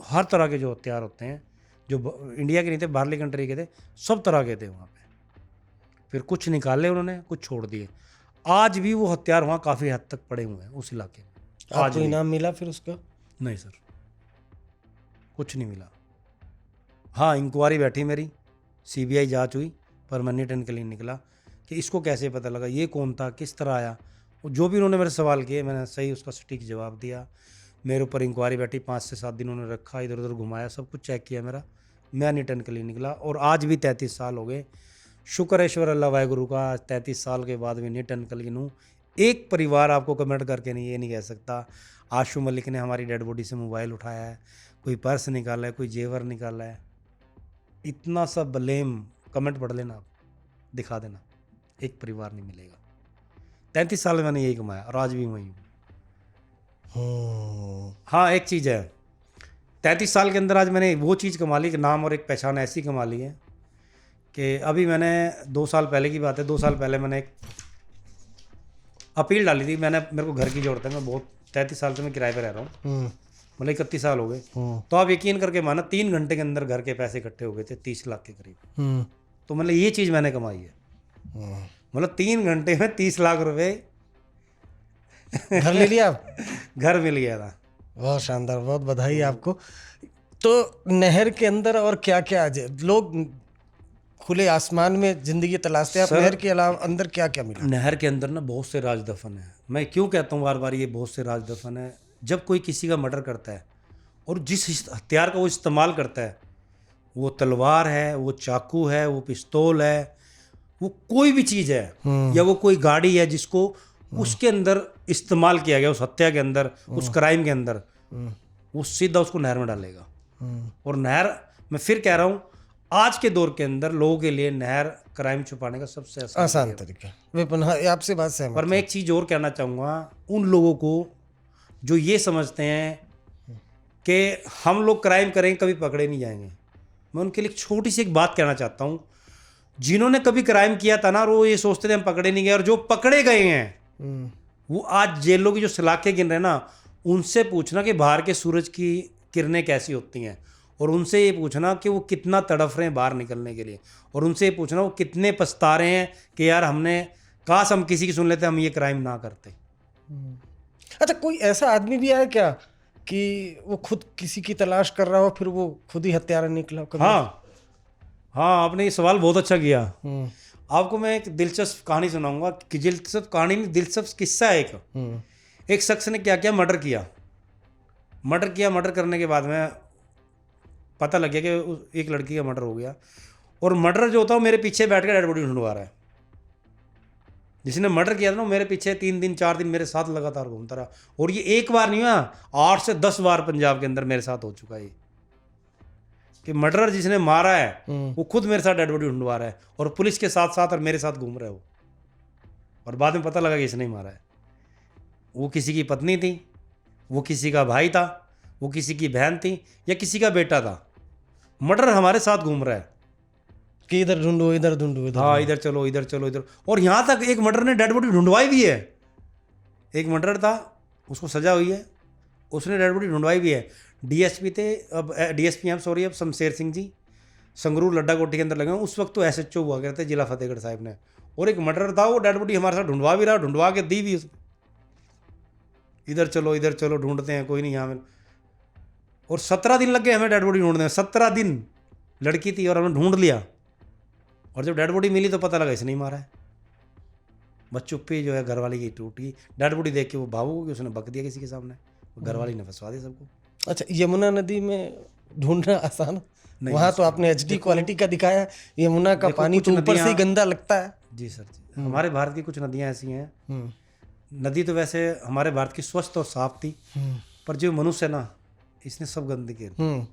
हर तरह के जो हथियार होते हैं, जो इंडिया के नहीं थे, बाहरली कंट्री के थे, सब तरह के थे वहाँ पे। फिर कुछ निकाले उन्होंने, कुछ छोड़ दिए। आज भी वो हथियार वहाँ काफ़ी हद तक पड़े हुए हैं उस इलाके में। आपको इनाम मिला फिर उसका? नहीं सर, कुछ नहीं मिला। हाँ, इंक्वायरी बैठी मेरी, CBI जांच हुई, पर मनी टन के लिए निकला कि इसको कैसे पता लगा, ये कौन था, किस तरह आया। जो भी उन्होंने मेरे सवाल किए, मैंने सही उसका सटीक जवाब दिया। मेरे ऊपर इंक्वायरी बैठी, 5 से 7 दिन उन्होंने रखा, इधर उधर घुमाया, सब कुछ चेक किया मेरा, मैं निटन के लिए निकला। और आज भी 33 साल हो गए, शुक्र ईश्वर अल्लाह वाहेगुरु का, 33 साल के बाद भी निटन कल गिनूँ। एक परिवार आपको कमेंट करके नहीं, ये नहीं कह सकता आशू मलिक ने हमारी डेड बॉडी से मोबाइल उठाया है, कोई पर्स निकाला है, कोई जेवर निकाला है। इतना सा ब्लेम कमेंट पढ़ लेना आप, दिखा देना, एक परिवार नहीं मिलेगा। 33 साल में मैंने यही कमाया, और आज भी वही हूँ। हाँ, एक चीज़ है, 33 साल के अंदर आज मैंने वो चीज़ कमा ली कि नाम और एक पहचान ऐसी कमा ली है कि अभी मैंने 2 साल पहले की बात है, 2 साल पहले मैंने एक अपील डाली थी। मेरे को घर की ज़रूरत है, मैं बहुत 33 साल से मैं किराए पर रह रहा हूँ, मतलब 31 साल हो गए। तो आप यकीन करके माना 3 घंटे के अंदर घर के पैसे इकट्ठे हो गए थे 30 लाख के करीब। तो मतलब ये चीज़ मैंने कमाई है, मतलब 3 घंटे में 30 लाख रुपए घर ले लिया आप? घर मिल गया था। बहुत शानदार, बहुत बधाई आपको। तो नहर के अंदर और क्या क्या लोग खुले आसमान में जिंदगी तलाशते हैं, आप नहर के अलावा अंदर क्या क्या मिला? नहर के अंदर ना बहुत से राज दफन है। मैं क्यों कहता हूँ बार बार ये बहुत से राज दफन है, जब कोई किसी का मर्डर करता है और जिस हथियार का वो इस्तेमाल करता है, वो तलवार है, वो चाकू है, वो पिस्तौल है, वो कोई भी चीज़ है, या वो कोई गाड़ी है जिसको उसके अंदर इस्तेमाल किया गया, उस हत्या के अंदर, उस क्राइम के अंदर, वो सीधा उसको नहर में डालेगा। और नहर, मैं फिर कह रहा हूँ, आज के दौर के अंदर लोगों के लिए नहर क्राइम छुपाने का सबसे आसान तरीका। विपिन, आपसे बात सहमत। पर मैं एक चीज़ और कहना चाहूँगा उन लोगों को जो ये समझते हैं कि हम लोग क्राइम करेंगे कभी पकड़े नहीं जाएंगे। मैं उनके लिए एक छोटी सी एक बात कहना चाहता हूँ। जिन्होंने कभी क्राइम किया था ना, वो ये सोचते थे हम पकड़े नहीं गए, और जो पकड़े गए हैं वो आज जेलों की जो सलाखें गिन रहे हैं ना, उनसे पूछना कि बाहर के सूरज की किरणें कैसी होती हैं, और उनसे ये पूछना कि वो कितना तड़फ रहे हैं बाहर निकलने के लिए, और उनसे ये पूछना वो कितने पछता रहे हैं कि यार हमने, काश हम किसी की सुन लेते, हम ये क्राइम ना करते। अच्छा, कोई ऐसा आदमी भी है क्या कि वो खुद किसी की तलाश कर रहा हो, फिर वो खुद ही हत्यारा निकला कभी? हाँ, आपने ये सवाल बहुत अच्छा किया। आपको मैं एक दिलचस्प कहानी सुनाऊंगा, कि दिलचस्प कहानी नहीं, दिलचस्प किस्सा है एक शख्स ने क्या किया, मर्डर किया। मर्डर करने के बाद में पता लग गया कि एक लड़की का मर्डर हो गया, और मर्डर जो होता है वो मेरे पीछे बैठ कर डेड बॉडी ढूंढवा रहा है। जिसने मर्डर किया था ना, मेरे पीछे 3 दिन 4 दिन मेरे साथ लगातार घूमता रहा, और ये एक बार नहीं हुआ, 8 से 10 बार पंजाब के अंदर मेरे साथ हो चुका है कि मर्डरर जिसने मारा है वो खुद मेरे साथ डेड बॉडी ढूंढवा रहा है, और पुलिस के साथ साथ और मेरे साथ घूम रहा है वो, और बाद में पता लगा कि इसने ही मारा है। वो किसी की पत्नी थी, वो किसी का भाई था, वो किसी की बहन थी, या किसी का बेटा था। मर्डर हमारे साथ घूम रहा है कि इधर ढूंढो, इधर ढूंढो, इधर। हाँ, इधर चलो, इधर चलो, इधर। और यहाँ तक एक मर्डर ने डेड बॉडी ढूंढवाई भी है। एक मर्डर था, उसको सजा हुई है, उसने डेड बॉडी ढूंढवाई भी है। डीएसपी थे, अब डीएसपी हैं सॉरी, अब शमशेर सिंह जी, संगरूर लड्डा कोठी के अंदर लगे हुए। उस वक्त तो एसएचओ हुआ करते जिला फतेहगढ़ साहिब ने, और एक मर्डर था, वो डेड बॉडी हमारे साथ ढूंढवा भी रहा, ढूंढवा के दी भी उसने। इधर चलो ढूंढते हैं, कोई नहीं यहाँ में। और 17 दिन लग गए हमें डेड बॉडी ढूंढने में, 17 दिन। लड़की थी और हमने ढूंढ लिया, और जब डेड बॉडी मिली तो पता लगा इसने ही मारा है। बस चुप्पी जो है घर वाली की टूटी। डेड बॉडी देख के वो भावुक हो गई, उसने बक दिया किसी के सामने, घर वाली ने फंसवा दिया सबको। अच्छा, यमुना नदी में ढूंढना आसान? वहाँ तो आपने एचडी क्वालिटी का दिखाया, यमुना का पानी तो ऊपर से ही गंदा लगता है। जी सर जी, हमारे भारत की कुछ नदियाँ ऐसी हैं। नदी तो वैसे हमारे भारत की स्वच्छ और साफ थी, पर जो मनुष्य ना, इसने सब गंदगी की।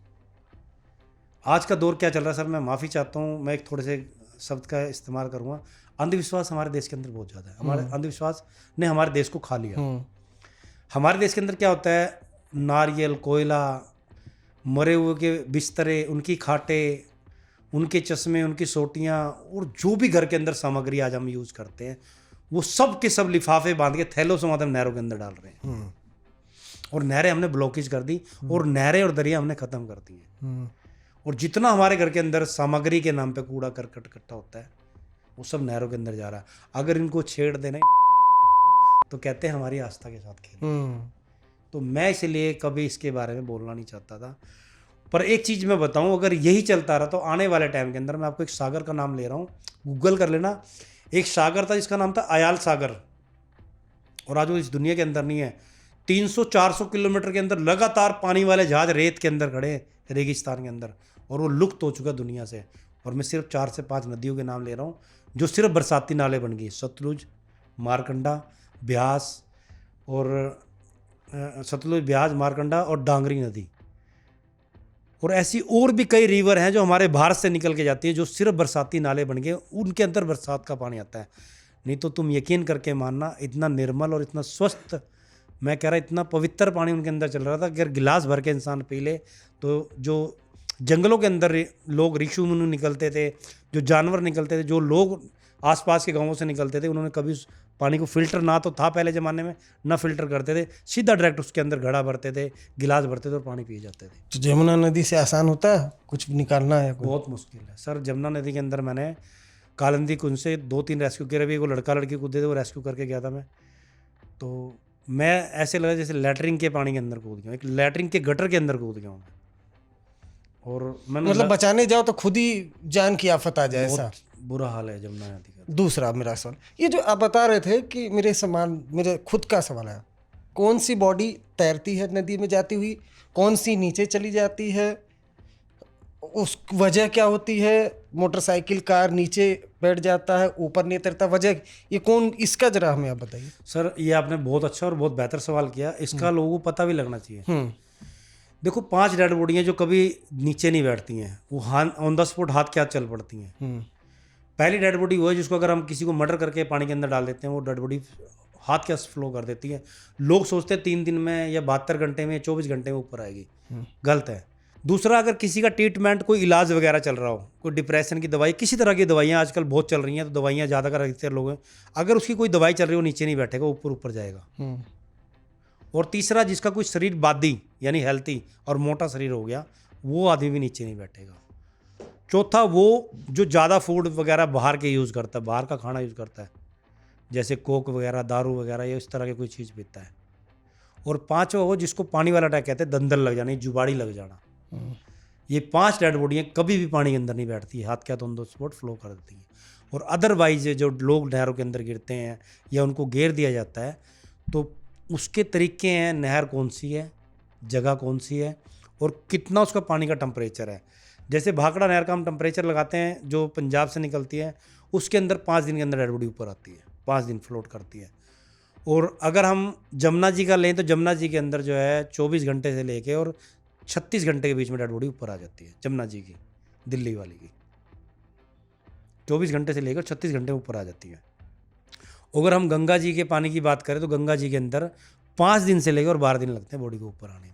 आज का दौर क्या चल रहा है सर, मैं माफ़ी चाहता हूँ, मैं एक थोड़े से शब्द का इस्तेमाल करूँगा। अंधविश्वास हमारे देश के अंदर बहुत ज़्यादा है। हमारे अंधविश्वास ने हमारे देश को खा लिया। हमारे देश के अंदर क्या होता है, नारियल, कोयला, मरे हुए के बिस्तरे, उनकी खाटे, उनके चश्मे, उनकी सोटियाँ, और जो भी घर के अंदर सामग्री आज हम यूज़ करते हैं, वो सब के सब लिफाफे बांध के थैलों से हम नहरों के अंदर डाल रहे हैं। और नहरें हमने ब्लॉकेज कर दी, और नहरें और दरिया हमने ख़त्म कर दी हैं। और जितना हमारे घर के अंदर सामग्री के नाम पे कूड़ा करकट इकट्ठा होता है, वो सब नहरों के अंदर जा रहा है। अगर इनको छेड़ देना तो कहते हैं हमारी आस्था के साथ खेल। तो मैं इसलिए कभी इसके बारे में बोलना नहीं चाहता था। पर एक चीज़ मैं बताऊं, अगर यही चलता रहा तो आने वाले टाइम के अंदर, मैं आपको एक सागर का नाम ले रहा हूँ, गूगल कर लेना। एक सागर था जिसका नाम था अयाल सागर, और आज वो इस दुनिया के अंदर नहीं है। 300-400 किलोमीटर के अंदर लगातार पानी वाले जहाज रेत के अंदर खड़े, रेगिस्तान के अंदर, और वो लुप्त हो चुका दुनिया से। और मैं सिर्फ 4 से 5 नदियों के नाम ले रहा हूँ जो सिर्फ बरसाती नाले बन गई। सतलुज, मारकंडा, ब्यास, और सतलुज, ब्यास, मारकंडा और डांगरी नदी। और ऐसी और भी कई रिवर हैं जो हमारे भारत से निकल के जाती है, जो सिर्फ बरसाती नाले बन गए, उनके अंदर बरसात का पानी आता है। नहीं तो तुम यकीन करके मानना, इतना निर्मल और इतना स्वस्थ, मैं कह रहा इतना पवित्र पानी उनके अंदर चल रहा था कि अगर गिलास भर के इंसान पी ले तो जो जंगलों के अंदर लोग, ऋषि मुनि निकलते थे, जो जानवर निकलते थे, जो लोग आसपास के गांवों से निकलते थे, उन्होंने कभी उस पानी को फिल्टर ना तो था पहले ज़माने में, ना फिल्टर करते थे, सीधा डायरेक्ट उसके अंदर घड़ा भरते थे, गिलास भरते थे और पानी पी जाते थे। तो यमुना नदी से आसान होता है कुछ निकालना है? बहुत मुश्किल है सर। यमुना नदी के अंदर मैंने कालिंदी कुंज से 2-3 रेस्क्यू किए। अभी वो लड़का लड़की कूदे थे, वो रेस्क्यू करके गया था मैं, तो मैं ऐसे लगा जैसे लैटरिन के पानी के अंदर कूद गया, एक लैटरिन के गटर के अंदर कूद गया हूँ मैं। और मैंने मतलब बचाने जाओ तो खुद ही जान की आफत आ जाए, ऐसा बुरा हाल है यमुना नदी का। दूसरा मेरा सवाल, ये जो आप बता रहे थे कि मेरे खुद का सवाल है, कौन सी बॉडी तैरती है नदी में जाती हुई, कौन सी नीचे चली जाती है, उस वजह क्या होती है? मोटरसाइकिल, कार नीचे बैठ जाता है, ऊपर नहीं तैरता, वजह ये कौन, इसका जरा हमें आप बताइए। सर ये आपने बहुत अच्छा और बहुत बेहतर सवाल किया, इसका लोगों को पता भी लगना चाहिए। देखो 5 डेड बॉडी हैं जो कभी नीचे नहीं बैठती हैं, वो ऑन द स्पॉट हाथ के हाथ चल पड़ती हैं। पहली डेड बॉडी वो है जिसको अगर हम किसी को मर्डर करके पानी के अंदर डाल देते हैं, वो डेड बॉडी हाथ के हाथ फ्लो कर देती है। लोग सोचते हैं 3 दिन में या 72 घंटे में, 24 घंटे में ऊपर आएगी, गलत है। दूसरा, अगर किसी का ट्रीटमेंट, कोई इलाज वगैरह चल रहा हो, कोई डिप्रेशन की दवाई, किसी तरह की दवाइयाँ आजकल बहुत चल रही हैं, तो दवाइयाँ ज़्यादा कर अधिकतर लोग हैं, अगर उसकी कोई दवाई चल रही है वो नीचे नहीं बैठेगा, ऊपर ऊपर जाएगा। और तीसरा, जिसका कोई शरीर बादी यानी हेल्थी और मोटा शरीर हो गया, वो आदमी भी नीचे नहीं बैठेगा। चौथा, वो जो ज़्यादा फूड वगैरह बाहर के यूज़ करता है, बाहर का खाना यूज़ करता है, जैसे कोक वगैरह, दारू वगैरह, या इस तरह की कोई चीज़ पीता है। और पांचवा, वो जिसको पानी वाला अटैक कहते हैं, दंदल लग जाना, जुबाड़ी लग जाना। ये 5 डेड बॉडियाँ कभी भी पानी के अंदर नहीं बैठती, हाथ क्या तो ऑन द स्पॉट फ्लो कर देती हैं। और अदरवाइज जो लोग नहरों के अंदर गिरते हैं या उनको घेर दिया जाता है, तो उसके तरीके हैं, नहर कौन सी है, जगह कौन सी है, और कितना उसका पानी का टेम्परेचर है। जैसे भाखड़ा नहर का हम टेम्परेचर लगाते हैं, जो पंजाब से निकलती है, उसके अंदर 5 दिन के अंदर डेड बॉडी ऊपर आती है, 5 दिन फ्लोट करती है। और अगर हम जमुना जी का लें, तो जमुना जी के अंदर जो है 24 घंटे से लेके और 36 घंटे के बीच में डेड बॉडी ऊपर आ जाती है, जमुना जी की, दिल्ली वाली की 24 घंटे से लेकर 36 घंटे ऊपर आ जाती है। अगर हम गंगा जी के पानी की बात करें, तो गंगा जी के अंदर 5 दिन से लेकर और 12 दिन लगते हैं बॉडी को ऊपर आने में।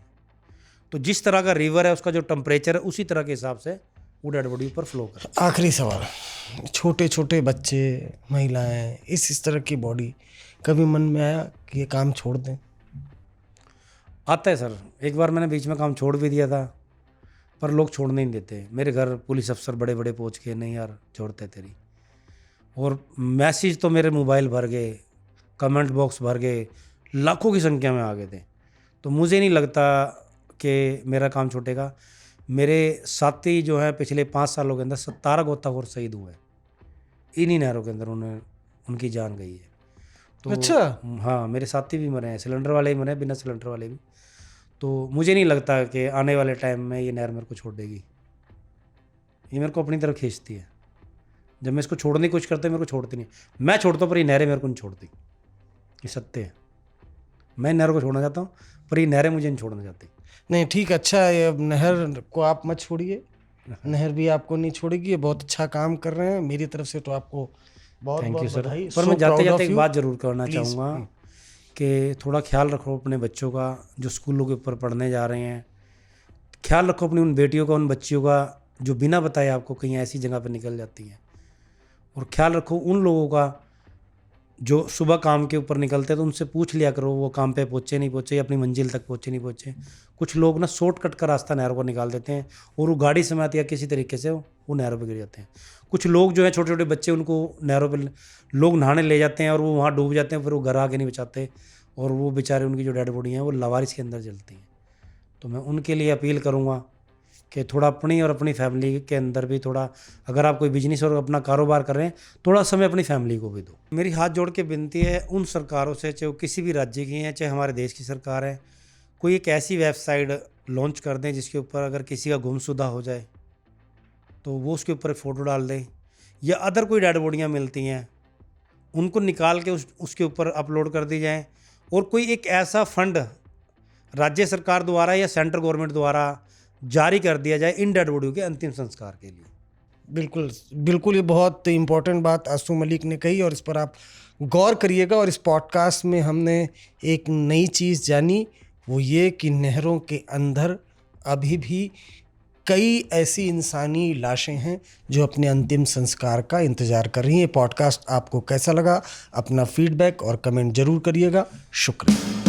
तो जिस तरह का रिवर है, उसका जो टेम्परेचर है, उसी तरह के हिसाब से वो डेड बॉडी ऊपर फ्लो करती है। आखिरी सवाल, छोटे छोटे बच्चे, महिलाएं, इस तरह की बॉडी, कभी मन में आया कि ये काम छोड़ दें? आता है सर, एक बार मैंने बीच में काम छोड़ भी दिया था, पर लोग छोड़ने नहीं देते। मेरे घर पुलिस अफसर बड़े बड़े पहुँच के, नहीं यार छोड़ते तेरी। और मैसेज तो मेरे मोबाइल भर गए, कमेंट बॉक्स भर गए, लाखों की संख्या में आ गए थे। तो मुझे नहीं लगता कि मेरा काम छूटेगा। मेरे साथी जो हैं, पिछले 5 सालों के अंदर 17 गोताखोर शहीद हुए इन्हीं नहरों के अंदर, उनकी जान गई है। तो अच्छा। हाँ, मेरे साथी भी मरे हैं, सिलेंडर वाले भी मरे हैं, बिना सिलेंडर वाले भी। तो मुझे नहीं लगता कि आने वाले टाइम में ये नहर मेरे को छोड़ेगी। ये मेरे को अपनी तरफ खींचती है। जब मैं इसको छोड़ने की कोशिश करता हूँ, मेरे को छोड़ती नहीं। मैं छोड़ता हूँ, पर ये नहरें मेरे को नहीं छोड़ती। ये सत्य है। मैं नहर को छोड़ना चाहता हूँ, पर ये नहरें मुझे नहीं छोड़ना चाहती। नहीं, ठीक, अच्छा है। अब नहर को आप मत छोड़िए, नहर भी आपको नहीं छोड़ेगी। ये बहुत अच्छा काम कर रहे हैं। मेरी तरफ से तो आपको बहुत थैंक यू बहुत सर। बधाई। पर मैं जाते जाते एक बात ज़रूर करना Please, चाहूँगा कि थोड़ा ख्याल रखो अपने बच्चों का, जो स्कूलों के ऊपर पढ़ने जा रहे हैं। ख्याल रखो अपनी उन बेटियों का, उन बच्चियों का, जो बिना बताए आपको कहीं ऐसी जगह पर निकल जाती हैं। और ख्याल रखो उन लोगों का जो सुबह काम के ऊपर निकलते हैं, तो उनसे पूछ लिया करो वो काम पे पहुँचे नहीं पहुँचे, या अपनी मंजिल तक पहुँचे नहीं पहुँचे। कुछ लोग ना शॉर्टकट का रास्ता नहर को निकाल देते हैं, और वो गाड़ी समेत या किसी तरीके से वो नहरों पर गिर जाते हैं। कुछ लोग जो हैं, छोटे छोटे बच्चे, उनको नहरों पर लोग नहाने ले जाते हैं और वो वहाँ डूब जाते हैं, फिर वो घर आके नहीं बचाते, और वो बेचारे, उनकी जो डेड बॉडी हैं वो लावारिस के अंदर जलती हैं। तो मैं उनके लिए अपील करूँगा कि थोड़ा अपनी और अपनी फैमिली के अंदर भी थोड़ा, अगर आप कोई बिजनेस और अपना कारोबार कर रहे हैं, थोड़ा समय अपनी फैमिली को भी दो। मेरी हाथ जोड़ के विनती है उन सरकारों से, चाहे वो किसी भी राज्य की हैं, चाहे हमारे देश की सरकार है, कोई एक ऐसी वेबसाइट लॉन्च कर दें जिसके ऊपर अगर किसी का गुमशुदा हो जाए तो वो उसके ऊपर फ़ोटो डाल दें, या अदर कोई डेड बॉडियाँ मिलती हैं उनको निकाल के उसके ऊपर अपलोड कर दी जाएँ। और कोई एक ऐसा फंड राज्य सरकार द्वारा या सेंट्रल गवर्नमेंट द्वारा जारी कर दिया जाए इन डेड बॉडियों के अंतिम संस्कार के लिए। बिल्कुल बिल्कुल, ये बहुत इम्पोर्टेंट बात आसू मलिक ने कही, और इस पर आप गौर करिएगा। और इस पॉडकास्ट में हमने एक नई चीज़ जानी, वो ये कि नहरों के अंदर अभी भी कई ऐसी इंसानी लाशें हैं जो अपने अंतिम संस्कार का इंतज़ार कर रही हैं। ये पॉडकास्ट आपको कैसा लगा? अपना फीडबैक और कमेंट ज़रूर करिएगा। शुक्रिया।